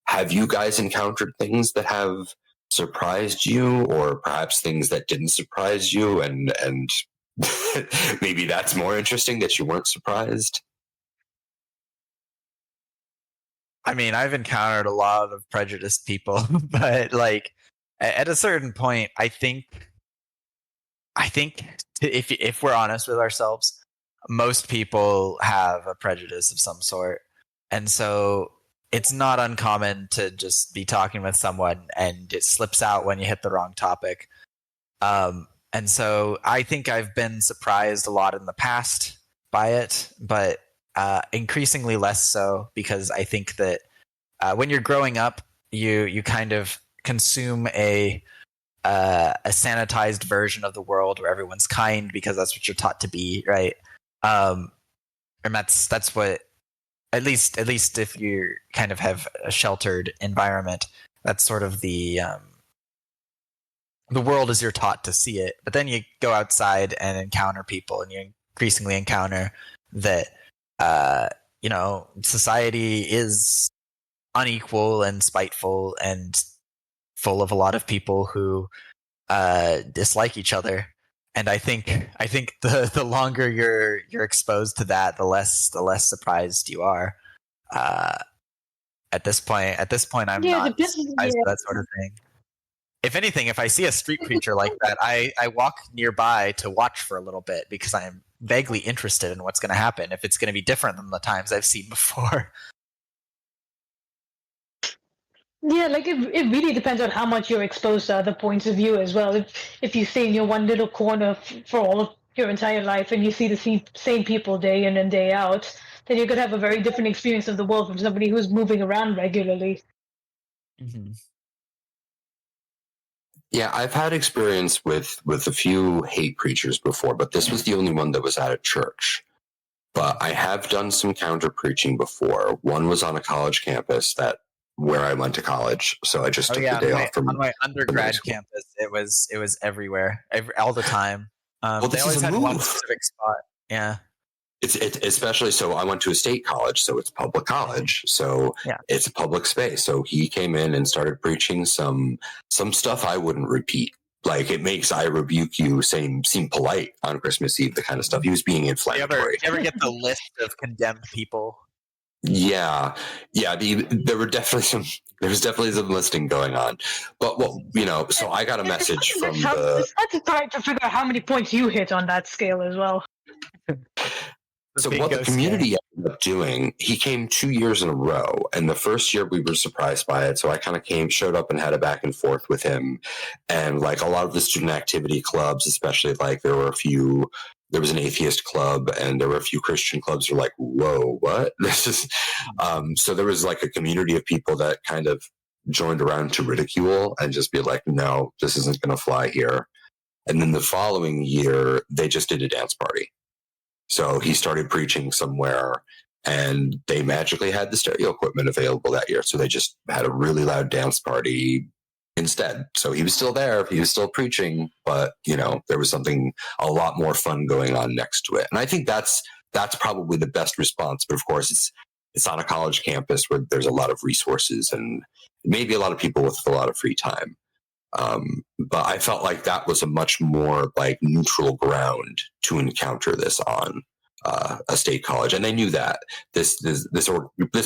[SPEAKER 1] Have you guys encountered things that have surprised you, or perhaps things that didn't surprise you, and Maybe that's more interesting that you weren't surprised.
[SPEAKER 2] I mean, I've encountered a lot of prejudiced people, but like at a certain point, I think if we're honest with ourselves, most people have a prejudice of some sort, and so it's not uncommon to just be talking with someone and it slips out when you hit the wrong topic. And so I think I've been surprised a lot in the past by it, but increasingly less so, because I think that when you're growing up, you kind of consume a sanitized version of the world where everyone's kind because that's what you're taught to be, right? And that's what, at least if you kind of have a sheltered environment, that's sort of the world as you're taught to see it. But then you go outside and encounter people, and you increasingly encounter that society is unequal and spiteful and full of a lot of people who dislike each other. And I think the longer you're exposed to that, the less surprised you are. At this point, I'm not surprised by that sort of thing. If anything, if I see a street preacher like that, I walk nearby to watch for a little bit, because I am vaguely interested in what's going to happen, if it's going to be different than the times I've seen before.
[SPEAKER 3] Yeah, like it really depends on how much you're exposed to other points of view as well. If you stay in your one little corner for all of your entire life and you see the same people day in and day out, then you're going to have a very different experience of the world from somebody who's moving around regularly.
[SPEAKER 2] Mm-hmm.
[SPEAKER 1] Yeah, I've had experience with a few hate preachers before, but this was the only one that was at a church. But I have done some counter preaching before. One was on a college campus where I went to college, so I just took the day off from
[SPEAKER 2] on my undergrad campus. It was everywhere, all the time.
[SPEAKER 1] Well,
[SPEAKER 2] they always had one specific spot. Yeah.
[SPEAKER 1] It's especially so. I went to a state college, so it's public college, so it's a public space. So he came in and started preaching some stuff I wouldn't repeat. Like, it makes "I rebuke you" seem polite on Christmas Eve. The kind of stuff he was being inflammatory.
[SPEAKER 2] You ever get the list of condemned people?
[SPEAKER 1] Yeah. There was definitely some listing going on, but so I got a message from
[SPEAKER 3] It's not trying to figure out how many points you hit on that scale as well.
[SPEAKER 1] So what the community ended up doing, he came 2 years in a row, and the first year we were surprised by it. So I kind of showed up and had a back and forth with him, and like a lot of the student activity clubs, especially, like there was an atheist club and there were a few Christian clubs. Were like, whoa, what? This is so there was like a community of people that kind of joined around to ridicule and just be like, no, this isn't going to fly here. And then the following year, they just did a dance party. So he started preaching somewhere, and they magically had the stereo equipment available that year. So they just had a really loud dance party instead. So he was still there, he was still preaching, but there was something a lot more fun going on next to it. And I think that's probably the best response. But of course, it's on a college campus where there's a lot of resources and maybe a lot of people with a lot of free time. But I felt like that was a much more like neutral ground to encounter this on a state college, and they knew that this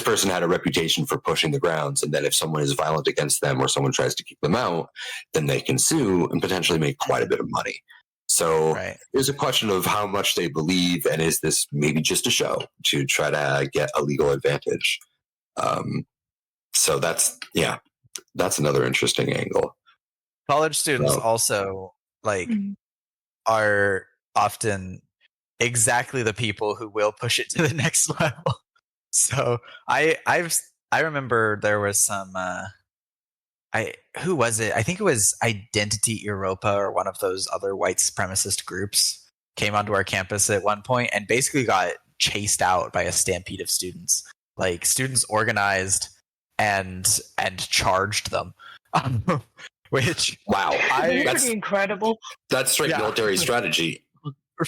[SPEAKER 1] person had a reputation for pushing the grounds, and that if someone is violent against them or someone tries to kick them out, then they can sue and potentially make quite a bit of money. So There's a question of how much they believe, and is this maybe just a show to try to get a legal advantage? So that's another interesting angle.
[SPEAKER 2] College students also are often exactly the people who will push it to the next level. So I remember there was some who was it? I think it was Identity Europa or one of those other white supremacist groups came onto our campus at one point and basically got chased out by a stampede of students. Like, students organized and charged them. Which
[SPEAKER 3] that's pretty incredible.
[SPEAKER 1] That's straight military strategy.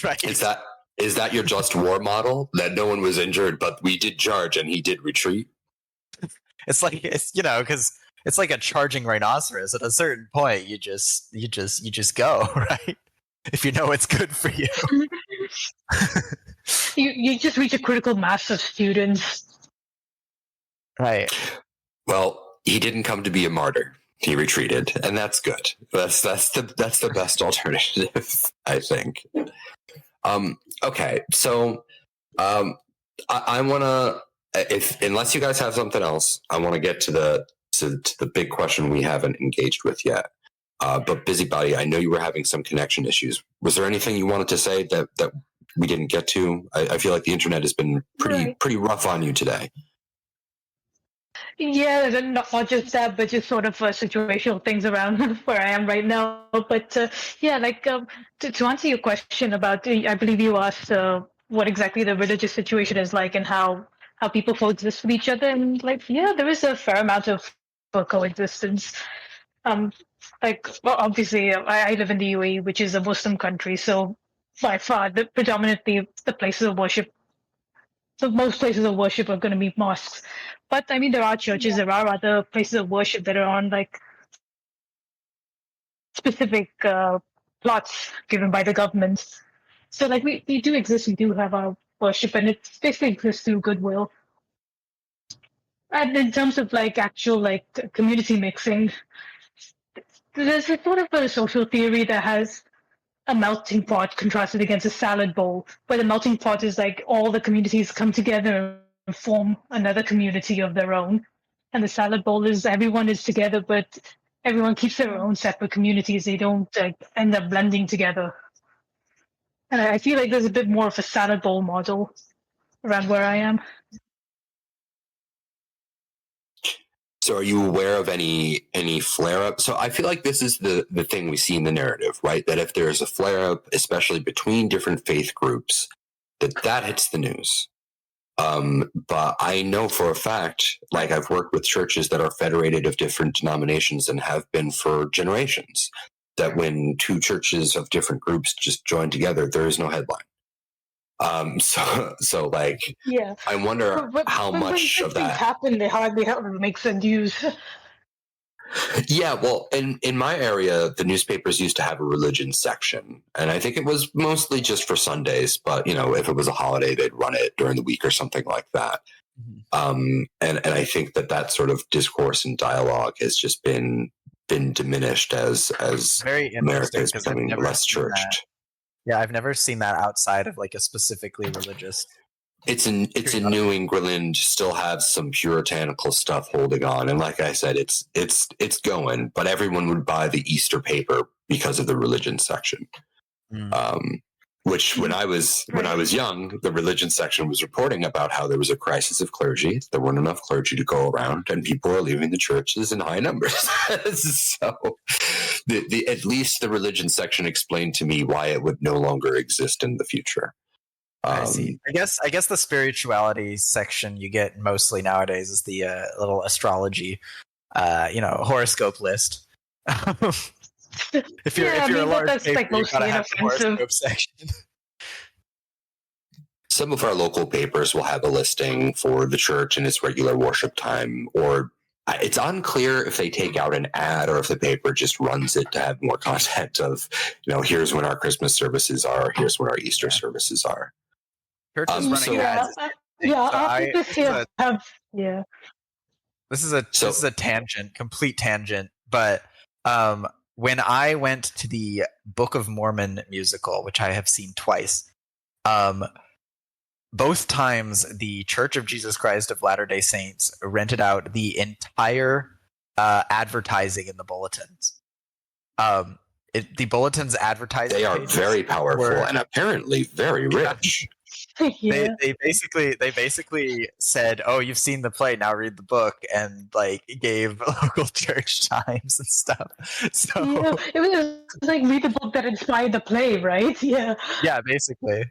[SPEAKER 2] Right.
[SPEAKER 1] Is that your just war model? That no one was injured, but we did charge and he did retreat?
[SPEAKER 2] It's because it's like a charging rhinoceros. At a certain point, you just go, right? if you know it's good for you.
[SPEAKER 3] You just reach a critical mass of students.
[SPEAKER 2] Right.
[SPEAKER 1] Well, he didn't come to be a martyr. He retreated, and that's good. That's the best alternative, I think. Okay, so I want to, if unless you guys have something else, I want to get to the big question we haven't engaged with yet. But Busybody, I know you were having some connection issues. Was there anything you wanted to say that we didn't get to? I feel like the internet has been pretty rough on you today.
[SPEAKER 3] Yeah, not just that, but just sort of situational things around where I am right now. But yeah, like to answer your question about, I believe you asked what exactly the religious situation is like and how people coexist with each other. And like, yeah, there is a fair amount of coexistence. Like, well, obviously, I live in the UAE, which is a Muslim country, so by far, predominantly the places of worship, so most places of worship are going to be mosques. But I mean, there are churches, there are other places of worship that are on like specific plots given by the government. So like we do exist, we do have our worship, and it basically exists through goodwill. And in terms of like actual like community mixing, there's a sort of a social theory that has a melting pot contrasted against a salad bowl, where the melting pot is like all the communities come together and form another community of their own. And the salad bowl is everyone is together, but everyone keeps their own separate communities. They don't end up blending together. And I feel like there's a bit more of a salad bowl model around where I am.
[SPEAKER 1] So are you aware of any flare up? So I feel like this is the thing we see in the narrative, right? That if there's a flare up, especially between different faith groups, that hits the news. But I know for a fact, like I've worked with churches that are federated of different denominations and have been for generations, that when two churches of different groups just join together, there is no headline. So like,
[SPEAKER 3] Yeah,
[SPEAKER 1] I wonder how much
[SPEAKER 3] when
[SPEAKER 1] of that
[SPEAKER 3] happen. They hardly ever make the news.
[SPEAKER 1] Yeah, well, in my area, the newspapers used to have a religion section, and I think it was mostly just for Sundays. But if it was a holiday, they'd run it during the week or something like that. And I think that sort of discourse and dialogue has just been diminished as
[SPEAKER 2] Very
[SPEAKER 1] America
[SPEAKER 2] interesting
[SPEAKER 1] is
[SPEAKER 2] because I've
[SPEAKER 1] becoming
[SPEAKER 2] never
[SPEAKER 1] less
[SPEAKER 2] seen that.
[SPEAKER 1] churched.
[SPEAKER 2] Yeah, I've never seen that outside of like a specifically religious.
[SPEAKER 1] It's in New England, still has some puritanical stuff holding on, and like I said, it's going. But everyone would buy the Easter paper because of the religion section. Which when I was young, the religion section was reporting about how there was a crisis of clergy. There weren't enough clergy to go around, and people are leaving the churches in high numbers. So, at least the religion section explained to me why it would no longer exist in the future.
[SPEAKER 2] I see. I guess the spirituality section you get mostly nowadays is the little astrology, horoscope list. If you're a large
[SPEAKER 3] that's
[SPEAKER 2] paper,
[SPEAKER 3] like
[SPEAKER 2] you gotta
[SPEAKER 3] mostly
[SPEAKER 2] have the horoscope section.
[SPEAKER 1] Some of our local papers will have a listing for the church and its regular worship time, or it's unclear if they take out an ad or if the paper just runs it to have more content of, here's when our Christmas services are, here's when our Easter services are.
[SPEAKER 2] Churches running ads. This is a tangent, complete tangent. But when I went to the Book of Mormon musical, which I have seen twice, both times the Church of Jesus Christ of Latter-day Saints rented out the entire advertising in the bulletins. The bulletins advertising.
[SPEAKER 1] They are very powerful and apparently very rich.
[SPEAKER 3] Yeah.
[SPEAKER 2] They basically said, "Oh, you've seen the play, now read the book," and like gave local church times and stuff. So
[SPEAKER 3] yeah, it was like read the book that inspired the play, right? Yeah.
[SPEAKER 2] Yeah, basically.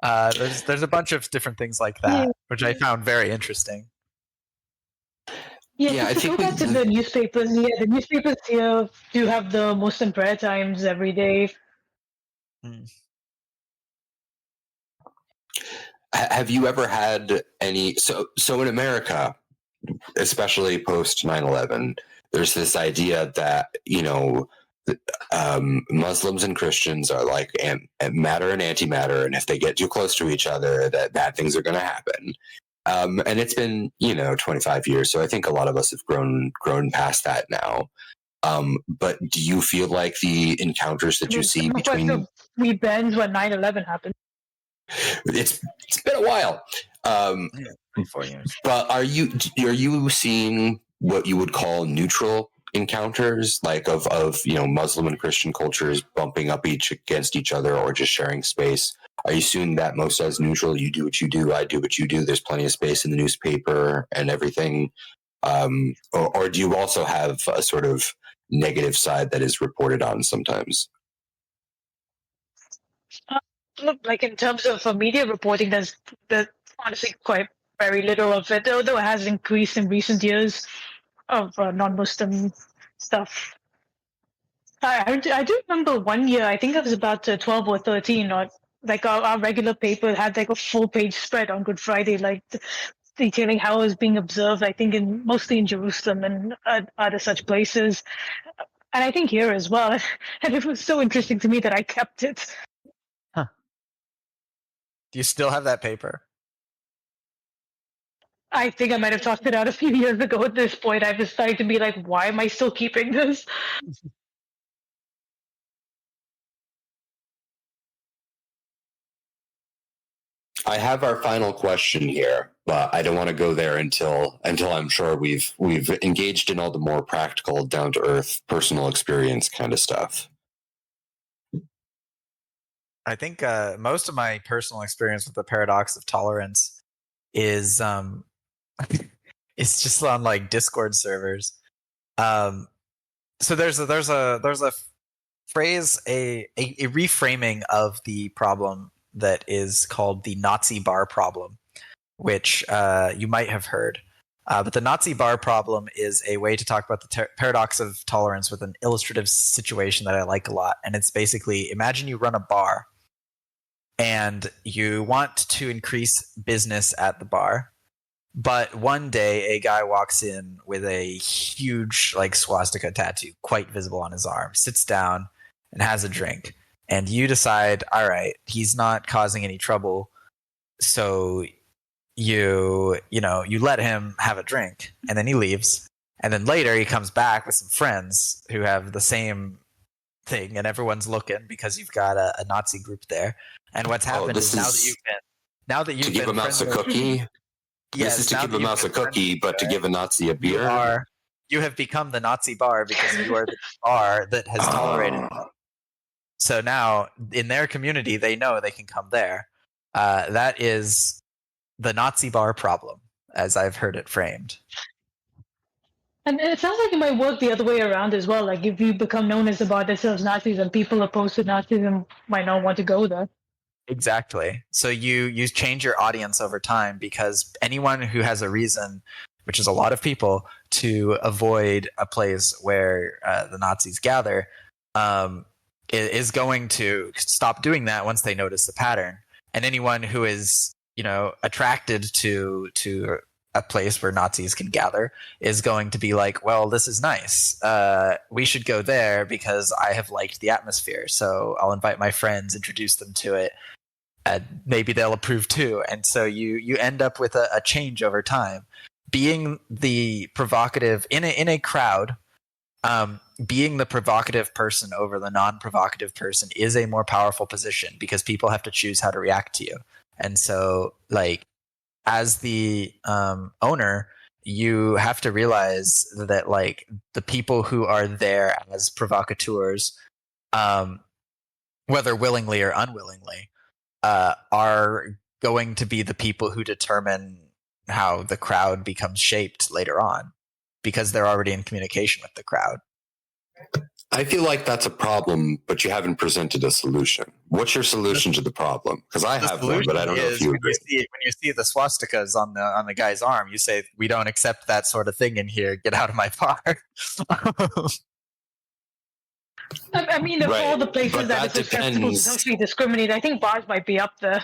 [SPEAKER 2] There's a bunch of different things like that, which I found very interesting.
[SPEAKER 3] Yeah, I think go back to the newspapers. Yeah, the newspapers here do have the Muslim prayer times every day.
[SPEAKER 1] Have you ever had any? So in America, especially post 9/11, there's this idea that Muslims and Christians are like matter and antimatter, and if they get too close to each other, that bad things are going to happen. And it's been 25 years, so I think a lot of us have grown past that now. But do you feel like the encounters that you see between
[SPEAKER 3] we banned when 9/11 happened?
[SPEAKER 1] It's been a while.
[SPEAKER 2] 4 years.
[SPEAKER 1] But are you seeing what you would call neutral encounters, like of Muslim and Christian cultures bumping up against each other or just sharing space? Are you seeing that most as neutral? You do what you do, I do what you do. There's plenty of space in the newspaper and everything. Or do you also have a sort of negative side that is reported on sometimes?
[SPEAKER 3] Look, like in terms of media reporting, there's honestly quite very little of it, although it has increased in recent years of non-Muslim stuff. I do remember one year, I think it was about 12 or 13, or like our regular paper had like a full-page spread on Good Friday, like detailing how it was being observed, I think mostly in Jerusalem and other such places. And I think here as well. And it was so interesting to me that I kept it.
[SPEAKER 2] Huh. Do you still have that paper?
[SPEAKER 3] I think I might have tossed it out a few years ago at this point. I've decided to be like, why am I still keeping this?
[SPEAKER 1] I have our final question here, but I don't want to go there until I'm sure we've engaged in all the more practical, down to earth, personal experience kind of stuff.
[SPEAKER 2] I think most of my personal experience with the paradox of tolerance is it's just on like Discord servers. So there's a phrase, a reframing of the problem that is called the Nazi bar problem, which you might have heard. But the Nazi bar problem is a way to talk about the paradox of tolerance with an illustrative situation that I like a lot. And it's basically, imagine you run a bar and you want to increase business at the bar. But one day a guy walks in with a huge like swastika tattoo, quite visible on his arm, sits down and has a drink. And you decide, all right, he's not causing any trouble, so you let him have a drink, and then he leaves. And then later he comes back with some friends who have the same thing, and everyone's looking because you've got a Nazi group there. And what's happened is now that you've
[SPEAKER 1] to
[SPEAKER 2] been
[SPEAKER 1] give a mouse a cookie.
[SPEAKER 2] Yes,
[SPEAKER 1] this is to give a mouse a cookie, but to give a Nazi a beer.
[SPEAKER 2] You have become the Nazi bar because you are the bar that has tolerated it. So now, in their community, they know they can come there. That is the Nazi bar problem, as I've heard it framed.
[SPEAKER 3] And it sounds like it might work the other way around as well. Like if you become known as the bar that sells Nazis and people opposed to Nazism might not want to go there.
[SPEAKER 2] Exactly. So you change your audience over time, because anyone who has a reason, which is a lot of people, to avoid a place where the Nazis gather, is going to stop doing that once they notice the pattern. And anyone who is, attracted to a place where Nazis can gather is going to be like, well, this is nice. We should go there because I have liked the atmosphere. So I'll invite my friends, introduce them to it, and maybe they'll approve too. And so you end up with a change over time. Being the provocative in a crowd, being the provocative person over the non-provocative person is a more powerful position, because people have to choose how to react to you. And so, like, as the owner, you have to realize that, like, the people who are there as provocateurs, whether willingly or unwillingly, are going to be the people who determine how the crowd becomes shaped later on, because they're already in communication with the crowd.
[SPEAKER 1] I feel like that's a problem, but you haven't presented a solution. What's your solution to the problem? Because I have one, but I don't know if you agree.
[SPEAKER 2] When you see the swastikas on the guy's arm, you say, "We don't accept that sort of thing in here. Get out of my bar."
[SPEAKER 3] I mean, of all the places that is susceptible to socially discriminate, I think bars might be up there.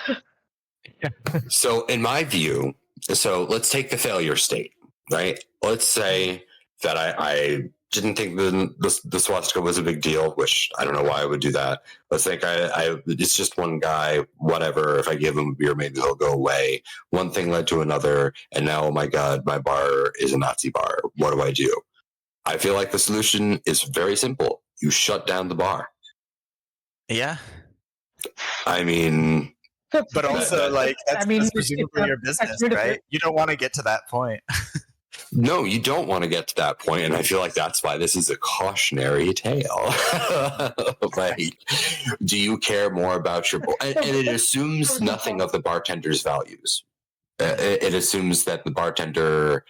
[SPEAKER 1] So, in my view, let's take the failure state, right? Let's say that I didn't think the swastika was a big deal, which I don't know why I would do that. Let's think it's just one guy, whatever. If I give him a beer, maybe he'll go away. One thing led to another, and now, oh my God, my bar is a Nazi bar. What do I do? I feel like the solution is very simple. You shut down the bar.
[SPEAKER 2] Yeah.
[SPEAKER 1] I mean,
[SPEAKER 2] but also, that's presumably your business, right? You don't want to get to that point.
[SPEAKER 1] No, you don't want to get to that point, and I feel like that's why this is a cautionary tale. Like, do you care more about your... And it assumes nothing of the bartender's values. It assumes that the bartender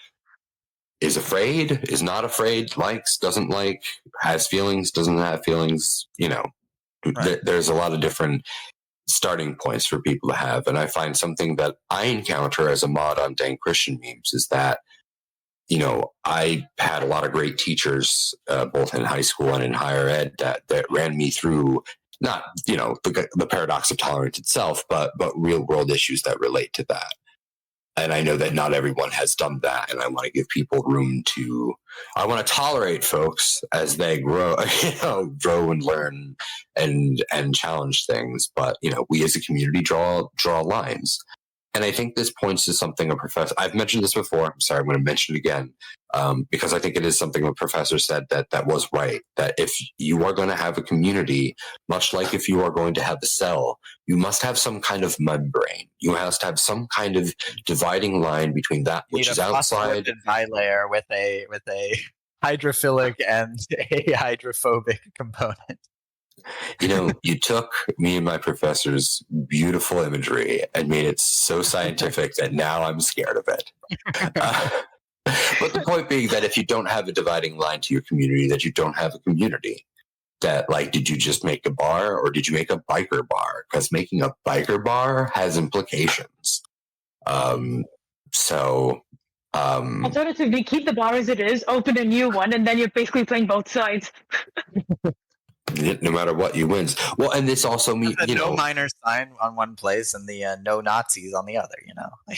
[SPEAKER 1] is afraid, is not afraid, likes, doesn't like, has feelings, doesn't have feelings. Right. There's a lot of different starting points for people to have, and I find something that I encounter as a mod on Dank Christian memes is that I had a lot of great teachers, both in high school and in higher ed, that ran me through not, the paradox of tolerance itself, but real world issues that relate to that. And I know that not everyone has done that, and I want to give people room to. I want to tolerate folks as they grow, grow and learn and challenge things. But we as a community draw lines. And I think this points to something a professor... I've mentioned this before. I'm sorry, I'm going to mention it again because I think it is something a professor said that was right. That if you are going to have a community, much like if you are going to have a cell, you must have some kind of membrane. You must have some kind of dividing line between that which is outside...
[SPEAKER 2] a bilayer with a hydrophilic and a hydrophobic component.
[SPEAKER 1] You took me and my professor's beautiful imagery and made it so scientific that now I'm scared of it. But the point being that if you don't have a dividing line to your community, that you don't have a community. That, did you just make a bar or did you make a biker bar? Because making a biker bar has implications.
[SPEAKER 3] Alternatively, keep the bar as it is, open a new one, and then you're basically playing both sides.
[SPEAKER 1] No matter what, you wins. Well, and this also means
[SPEAKER 2] no minor sign on one place and the no Nazis on the other.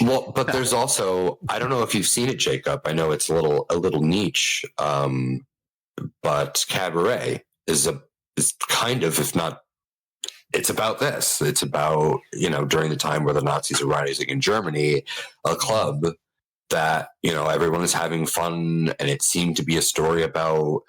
[SPEAKER 1] Well, but there's also, I don't know if you've seen it, Jacob. I know it's a little niche, but cabaret is kind of, if not, it's about this. It's about during the time where the Nazis are rising in Germany, a club that everyone is having fun, and it seemed to be a story about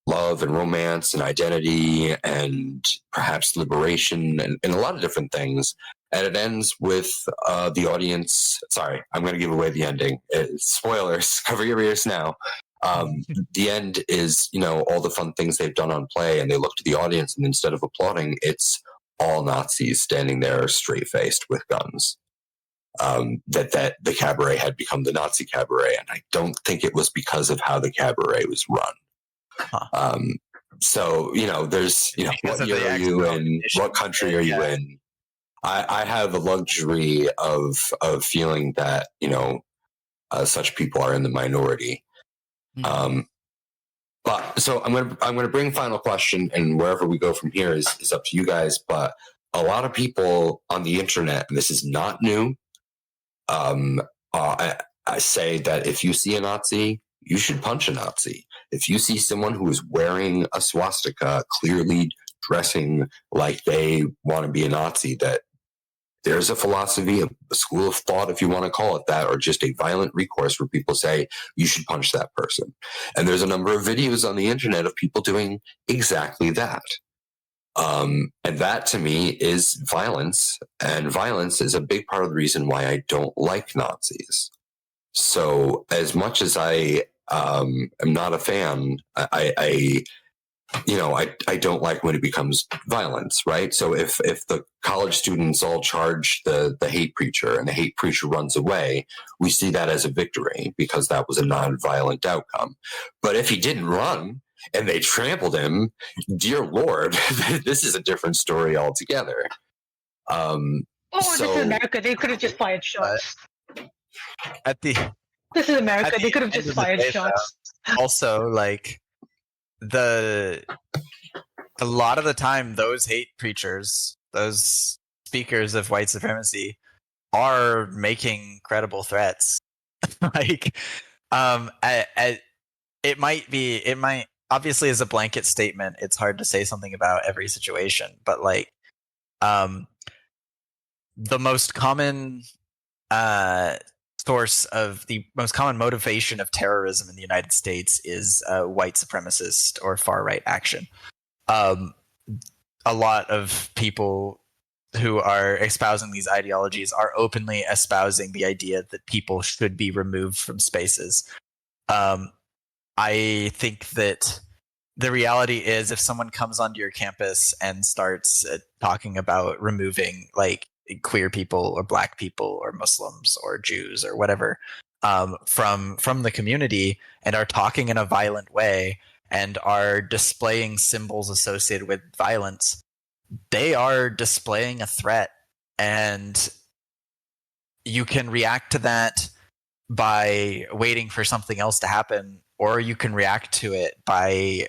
[SPEAKER 1] love and romance and identity and perhaps liberation and a lot of different things. And it ends with the audience. Sorry, I'm going to give away the ending. Spoilers, cover your ears now. The end is, all the fun things they've done on play, and they look to the audience, and instead of applauding, it's all Nazis standing there straight-faced with guns. That the cabaret had become the Nazi cabaret, and I don't think it was because of how the cabaret was run. Huh. So there's what year are you in? What country are you in? I have a luxury of feeling that such people are in the minority. Mm-hmm. But so I'm gonna bring final question, and wherever we go from here is up to you guys. But a lot of people on the internet, and this is not new, I say that if you see a Nazi, you should punch a Nazi. If you see someone who is wearing a swastika, clearly dressing like they want to be a Nazi, that there's a philosophy, a school of thought, if you want to call it that, or just a violent recourse where people say you should punch that person. And there's a number of videos on the internet of people doing exactly that. And that to me is violence, and violence is a big part of the reason why I don't like Nazis. So as much as I am not a fan, I don't like when it becomes violence, right? So if the college students all charge the hate preacher and the hate preacher runs away, we see that as a victory because that was a non-violent outcome. But if he didn't run and they trampled him, dear Lord, this is a different story altogether.
[SPEAKER 3] This is America. They could have just fired shots. This is America. They could have just fired shots.
[SPEAKER 2] Also, a lot of the time, those hate preachers, those speakers of white supremacy, are making credible threats. It might obviously as a blanket statement, it's hard to say something about every situation, but like the most common source of the most common motivation of terrorism in the United States is white supremacist or far right action. A lot of people who are espousing these ideologies are openly espousing the idea that people should be removed from spaces. I think that the reality is if someone comes onto your campus and starts talking about removing like queer people or black people or Muslims or Jews or whatever from the community and are talking in a violent way and are displaying symbols associated with violence, they are displaying a threat, and you can react to that by waiting for something else to happen, or you can react to it by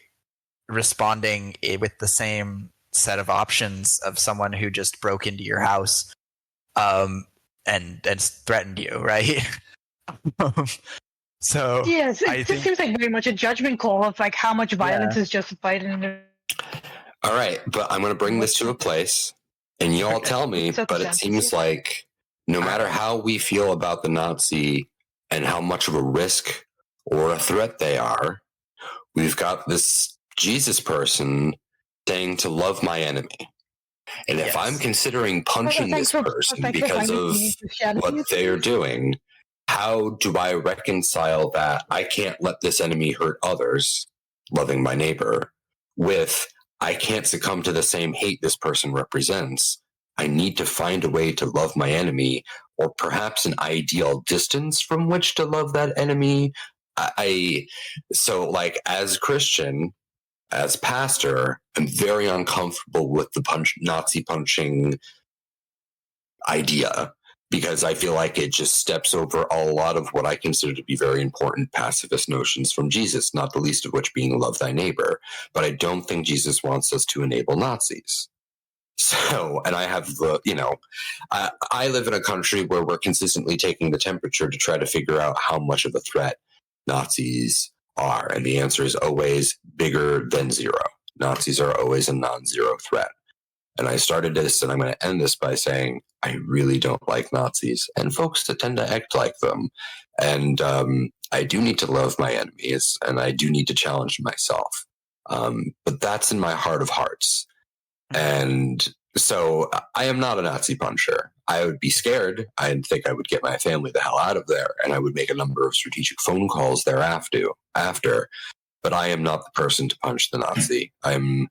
[SPEAKER 2] responding with the same set of options of someone who just broke into your house and threatened you, right? So
[SPEAKER 3] yes,
[SPEAKER 2] I
[SPEAKER 3] it just
[SPEAKER 2] think,
[SPEAKER 3] seems like very much a judgment call of like how much violence is justified in.
[SPEAKER 1] All right, but I'm going to bring this to a place, and you all tell me, but it seems like no matter how we feel about the Nazi and how much of a risk or a threat they are, we've got this Jesus person saying to love my enemy. And if I'm considering punching this person because of what they're doing, how do I reconcile that I can't let this enemy hurt others, loving my neighbor, with I can't succumb to the same hate this person represents? I need to find a way to love my enemy, or perhaps an ideal distance from which to love that enemy. So like as Christian, as pastor, I'm very uncomfortable with the Nazi punching idea, because I feel like it just steps over a lot of what I consider to be very important pacifist notions from Jesus, not the least of which being love thy neighbor. But I don't think Jesus wants us to enable Nazis. So, and I have I live in a country where we're consistently taking the temperature to try to figure out how much of a threat Nazis are. And the answer is always bigger than zero. Nazis are always a non-zero threat. And I started this, and I'm going to end this by saying, I really don't like Nazis and folks that tend to act like them. And I do need to love my enemies, and I do need to challenge myself. But that's in my heart of hearts. And so I am not a Nazi puncher. I would be scared. I'd think I would get my family the hell out of there, and I would make a number of strategic phone calls thereafter. But I am not the person to punch the Nazi. I'm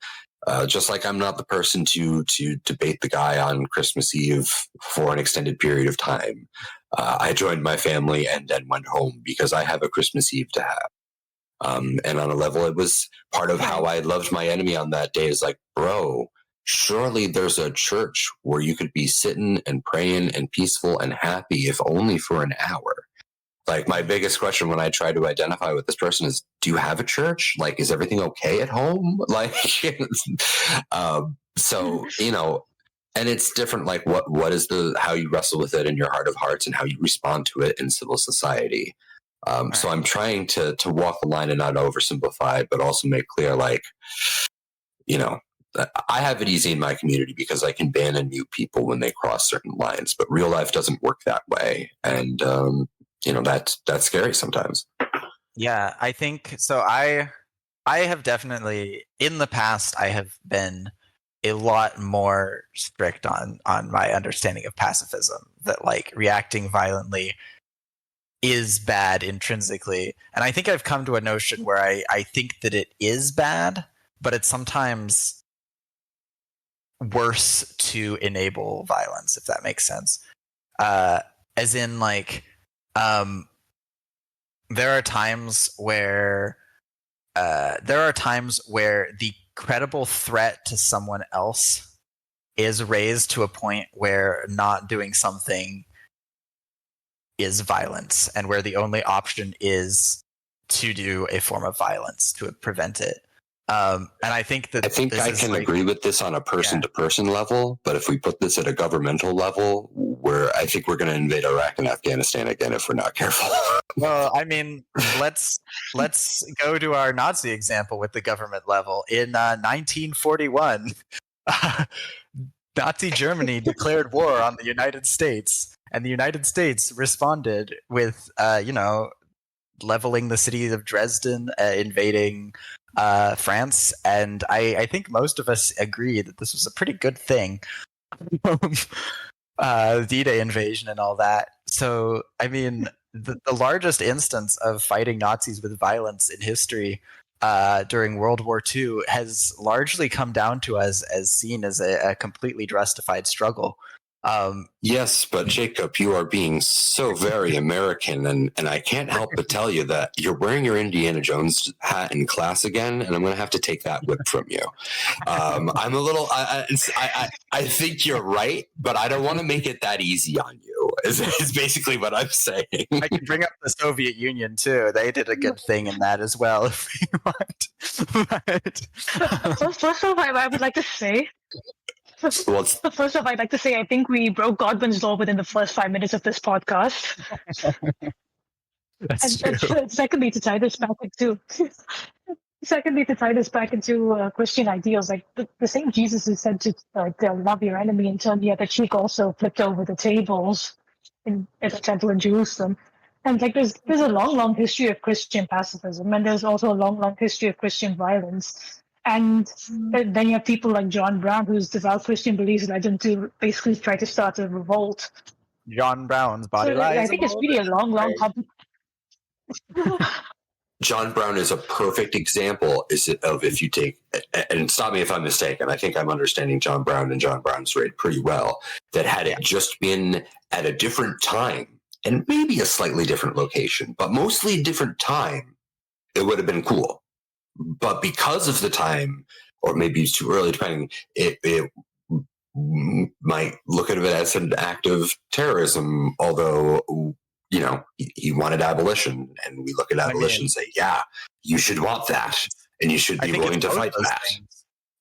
[SPEAKER 1] just like I'm not the person to debate the guy on Christmas Eve for an extended period of time. I joined my family and then went home because I have a Christmas Eve to have. And on a level, it was part of how I loved my enemy on that day. Is like, bro, surely there's a church where you could be sitting and praying and peaceful and happy, if only for an hour. Like, my biggest question when I try to identify with this person is, do you have a church? Like, is everything okay at home? Like, so, and it's different. Like, what is how you wrestle with it in your heart of hearts and how you respond to it in civil society. So I'm trying to walk the line and not oversimplify, but also make clear, like, I have it easy in my community because I can ban and mute people when they cross certain lines, but real life doesn't work that way. And, that's scary sometimes.
[SPEAKER 2] Yeah, I think so. I have definitely, in the past, I have been a lot more strict on my understanding of pacifism, that like reacting violently is bad intrinsically. And I think I've come to a notion where I think that it is bad, but it's sometimes worse to enable violence, if that makes sense. As in, like, there are times where the credible threat to someone else is raised to a point where not doing something is violence, and where the only option is to do a form of violence to prevent it. And I think that
[SPEAKER 1] I can agree with this on a person-to-person level, but if we put this at a governmental level, I think we're going to invade Iraq and Afghanistan again if we're not careful.
[SPEAKER 2] Well, I mean, let's go to our Nazi example with the government level. In 1941, Nazi Germany declared war on the United States, and the United States responded with, leveling the city of Dresden, invading France, and I think most of us agree that this was a pretty good thing. D-Day invasion and all that. So, I mean, the largest instance of fighting Nazis with violence in history during World War II has largely come down to us as seen as a completely justified struggle.
[SPEAKER 1] Yes, but Jacob, you are being so very American, and I can't help but tell you that you're wearing your Indiana Jones hat in class again, and I'm going to have to take that whip from you. I'm a little. I think you're right, but I don't want to make it that easy on you. Is basically what I'm saying.
[SPEAKER 2] I can bring up the Soviet Union too. They did a good thing in that as well, if we want. But,
[SPEAKER 3] First off, I would like to say.
[SPEAKER 1] Well,
[SPEAKER 3] First off, I'd like to say I think we broke Godwin's law within the first 5 minutes of this podcast.
[SPEAKER 2] that's true.
[SPEAKER 3] And secondly, to tie this back into Christian ideals, like the same Jesus who said to love your enemy and turn the other cheek also flipped over the tables at the temple in Jerusalem. And like there's a long history of Christian pacifism, and there's also a long history of Christian violence. And then you have people like John Brown, whose devout Christian beliefs led him to basically try to start a revolt.
[SPEAKER 2] John Brown's body
[SPEAKER 3] So
[SPEAKER 2] lies.
[SPEAKER 3] I think it's really a long.
[SPEAKER 1] John Brown is a perfect example of if you take, and stop me if I'm mistaken, I think I'm understanding John Brown and John Brown's raid pretty well, that had it just been at a different time and maybe a slightly different location, but mostly a different time, it would have been cool. But because of the time, or maybe it's too early, depending, it might look at it as an act of terrorism, although, he wanted abolition, and we look at abolition and say, yeah, you should want that, and you should be willing to fight that.
[SPEAKER 2] Things.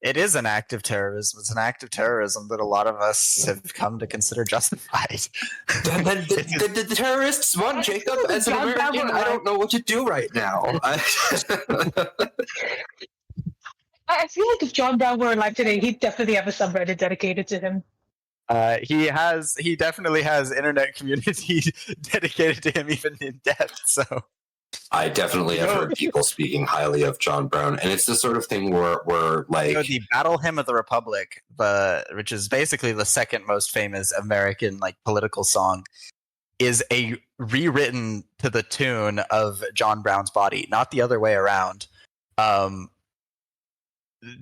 [SPEAKER 2] It is an act of terrorism. It's an act of terrorism that a lot of us have come to consider justified.
[SPEAKER 1] The terrorists won, Jacob. As an American, I don't know what to do right now.
[SPEAKER 3] I feel like if John Brown were alive today, he'd definitely have a subreddit dedicated to him.
[SPEAKER 2] He definitely has internet community dedicated to him even in death. So
[SPEAKER 1] I definitely have heard people speaking highly of John Brown, and it's the sort of thing where like
[SPEAKER 2] the Battle Hymn of the Republic, which is basically the second most famous American political song, is a rewritten to the tune of John Brown's body, not the other way around.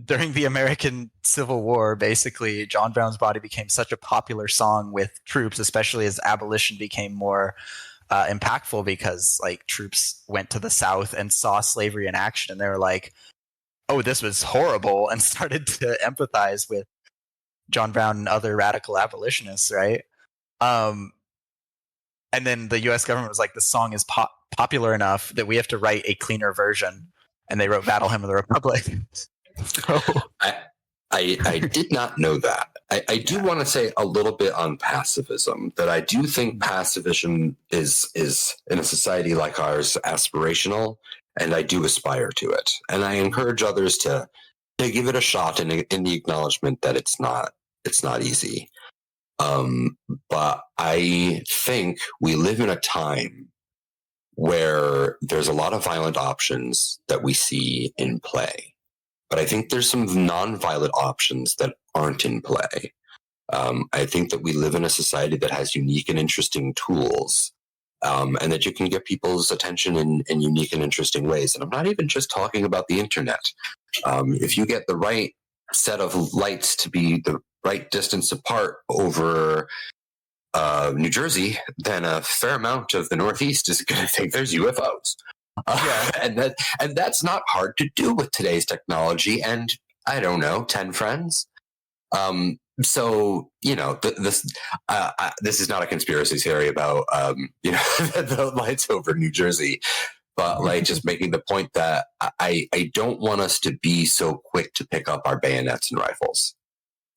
[SPEAKER 2] During the American Civil War, basically, John Brown's body became such a popular song with troops, especially as abolition became more impactful, because troops went to the South and saw slavery in action, and they were like, "Oh, this was horrible," and started to empathize with John Brown and other radical abolitionists, right? And then the U.S. government was like, "This song is popular enough that we have to write a cleaner version," and they wrote "Battle Hymn of the Republic." So
[SPEAKER 1] I did not know that. I do want to say a little bit on pacifism, that I do think pacifism is in a society like ours aspirational, and I do aspire to it. And I encourage others to give it a shot in the acknowledgement that it's not easy. But I think we live in a time where there's a lot of violent options that we see in play. But I think there's some non-violent options that aren't in play. I think that we live in a society that has unique and interesting tools, and that you can get people's attention in unique and interesting ways. And I'm not even just talking about the internet. If you get the right set of lights to be the right distance apart over New Jersey, then a fair amount of the Northeast is going to think there's UFOs. And that's not hard to do with today's technology and, I don't know, 10 friends. So, this is not a conspiracy theory about, the lights over New Jersey, but just making the point that I don't want us to be so quick to pick up our bayonets and rifles.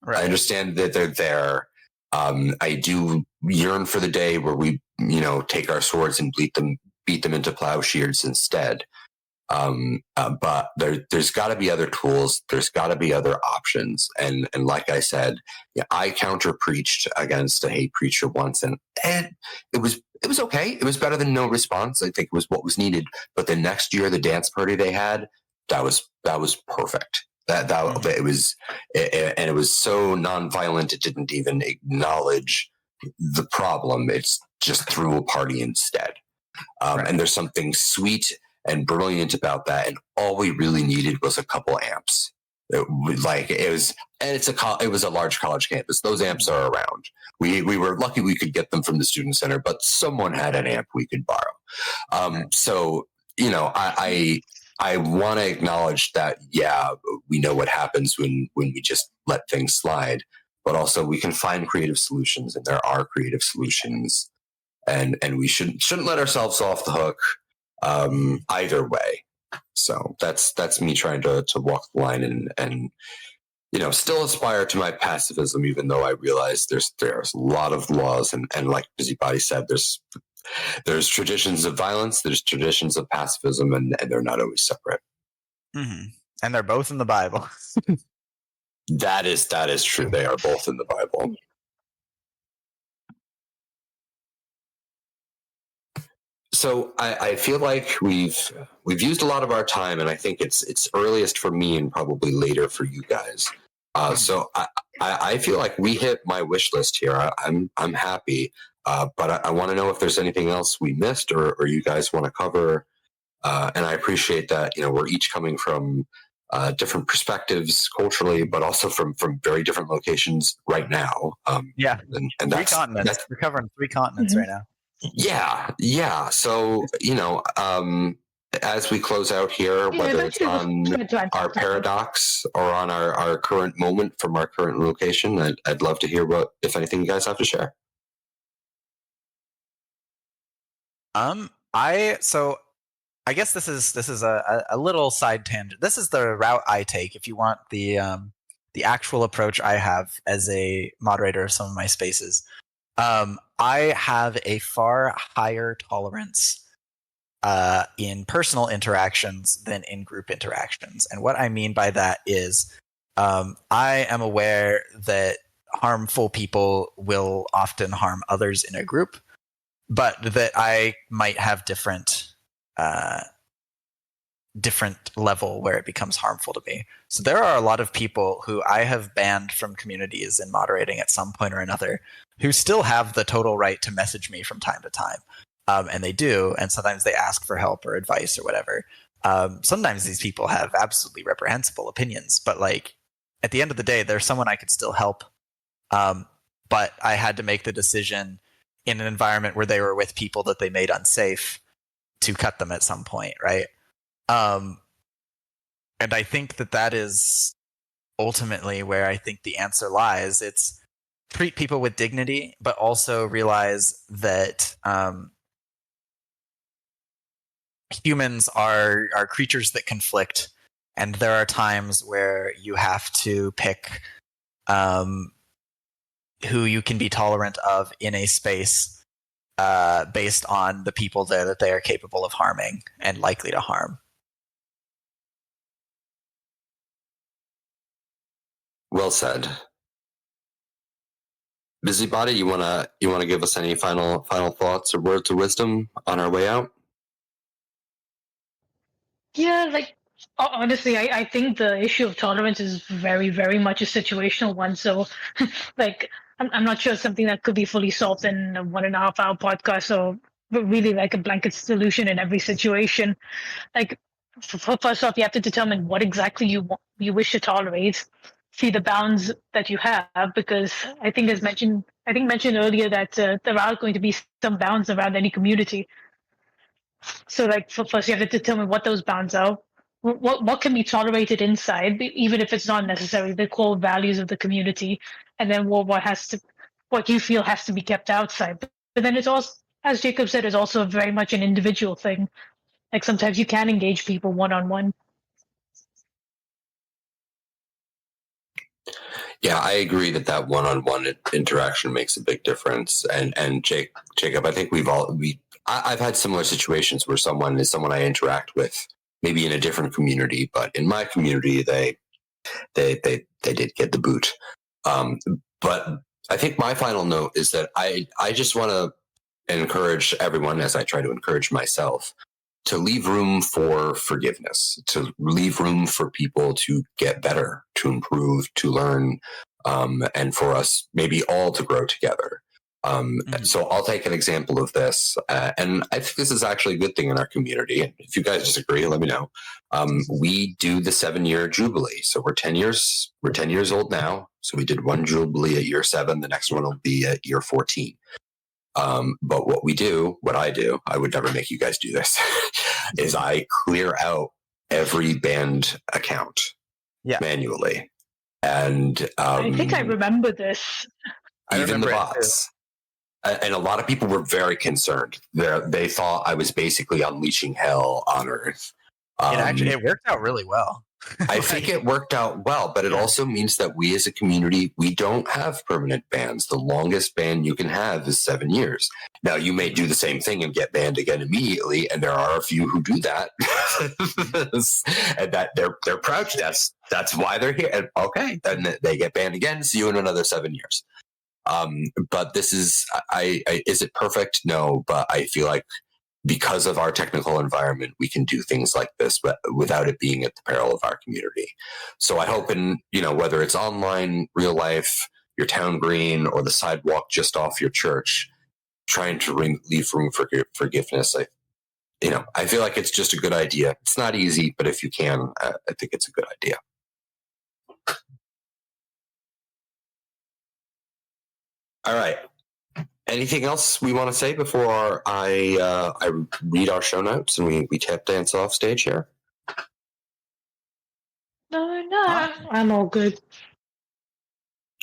[SPEAKER 1] Right. I understand that they're there. I do yearn for the day where we, take our swords and beat them beat them into plowshares instead. But there's got to be other tools. There's got to be other options. And like I said, I counter preached against a hate preacher once, and it was okay. It was better than no response. I think it was what was needed. But the next year, the dance party they had, that was perfect. It was, and it was so nonviolent. It didn't even acknowledge the problem. It's just threw a party instead. Right. And there's something sweet and brilliant about that. And all we really needed was a couple amps. It was a large college campus. Those amps are around. We were lucky we could get them from the student center, but someone had an amp we could borrow. So, I want to acknowledge that, we know what happens when we just let things slide, but also we can find creative solutions, and there are creative solutions, and we shouldn't let ourselves off the hook either way. So that's me trying to walk the line and still aspire to my pacifism, even though I realize there's a lot of laws, and like Busybody said, there's traditions of violence, there's traditions of pacifism, and they're not always separate.
[SPEAKER 2] Mm-hmm. And they're both in the Bible.
[SPEAKER 1] That is true. They are both in the Bible. So I feel like we've used a lot of our time, and I think it's earliest for me and probably later for you guys. So I feel like we hit my wish list here. I'm happy, but I want to know if there's anything else we missed or you guys want to cover. And I appreciate that we're each coming from different perspectives culturally, but also from very different locations right now.
[SPEAKER 2] And
[SPEAKER 1] three
[SPEAKER 2] continents. We're covering 3 continents right now.
[SPEAKER 1] Yeah. So, as we close out here, whether it's on our paradox or on our current moment from our current location, I'd love to hear if anything, you guys have to share.
[SPEAKER 2] I guess this is a little side tangent. This is the route I take if you want the actual approach I have as a moderator of some of my spaces. I have a far higher tolerance in personal interactions than in group interactions. And what I mean by that is I am aware that harmful people will often harm others in a group, but that I might have different level where it becomes harmful to me. So there are a lot of people who I have banned from communities in moderating at some point or another who still have the total right to message me from time to time. And they do, and sometimes they ask for help or advice or whatever. Sometimes these people have absolutely reprehensible opinions, but like at the end of the day, there's someone I could still help. But I had to make the decision in an environment where they were with people that they made unsafe to cut them at some point, right? And I think that is ultimately where I think the answer lies. It's treat people with dignity, but also realize that humans are creatures that conflict, and there are times where you have to pick who you can be tolerant of in a space based on the people that they are capable of harming and likely to harm.
[SPEAKER 1] Well said. Busybody, you wanna give us any final thoughts or words of wisdom on our way out?
[SPEAKER 3] Yeah, like honestly, I think the issue of tolerance is very, very much a situational one. So, like, I'm not sure it's something that could be fully solved in a 1.5 hour podcast, or really like a blanket solution in every situation. Like, first off, you have to determine what exactly you wish to tolerate. See the bounds that you have, because I think mentioned earlier that there are going to be some bounds around any community. So, like, first you have to determine what those bounds are. What can be tolerated inside, even if it's not necessarily the core values of the community, and then what you feel has to be kept outside. But then it's also, as Jacob said, it's also very much an individual thing. Like sometimes you can engage people one-on-one.
[SPEAKER 1] Yeah, I agree that one-on-one interaction makes a big difference. And Jacob, I think I've had similar situations where someone is someone I interact with, maybe in a different community, but in my community, they did get the boot. But I think my final note is that I just want to encourage everyone, as I try to encourage myself, to leave room for forgiveness, to leave room for people to get better, to improve, to learn, and for us maybe all to grow together. So I'll take an example of this, and I think this is actually a good thing in our community. If you guys disagree, let me know. We do the 7-year jubilee, so we're 10 years. We're 10 years old now. So we did one jubilee at year 7. The next one will be at year 14. But what I do, I would never make you guys do this, is I clear out every band account manually, and
[SPEAKER 3] I think I remember this.
[SPEAKER 1] Even the bots. And a lot of people were very concerned. They thought I was basically unleashing hell on Earth.
[SPEAKER 2] It worked out really well.
[SPEAKER 1] I think it worked out well, but it also means that we as a community, we don't have permanent bans. The longest ban you can have is 7 years. Now, you may do the same thing and get banned again immediately, and there are a few who do that. And that they're proud to that. That's why they're here. And okay, then they get banned again. See you in another 7 years. But this is, is it perfect? No, but I feel like because of our technical environment, we can do things like this, but without it being at the peril of our community. So I hope whether it's online, real life, your town green, or the sidewalk just off your church, trying to leave room for forgiveness. I feel like it's just a good idea. It's not easy, but if you can, I think it's a good idea. All right. Anything else we want to say before I read our show notes and we tap dance off stage here?
[SPEAKER 3] No, I'm all good.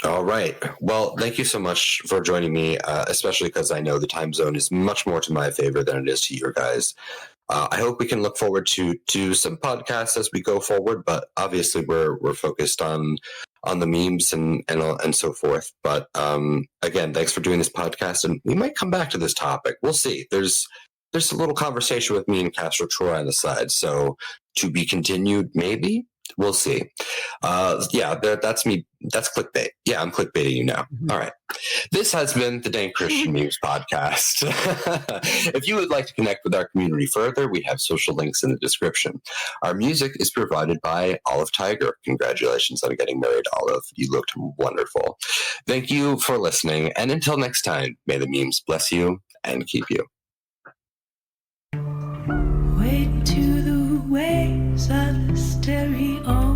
[SPEAKER 1] All right. Well, thank you so much for joining me, especially because I know the time zone is much more to my favor than it is to your guys. I hope we can look forward to some podcasts as we go forward, but obviously we're focused on the memes and so forth. But again, thanks for doing this podcast, and we might come back to this topic. We'll see. There's a little conversation with me and Castro Troy on the side, so to be continued, maybe. We'll see. That's me. That's clickbait. Yeah, I'm clickbaiting you now. Mm-hmm. All right. This has been the Dank Christian Memes podcast. If you would like to connect with our community further, we have social links in the description. Our music is provided by Olive Tiger. Congratulations on getting married, Olive. You looked wonderful. Thank you for listening. And until next time, may the memes bless you and keep you.
[SPEAKER 4] Wait to the waves of the stereo.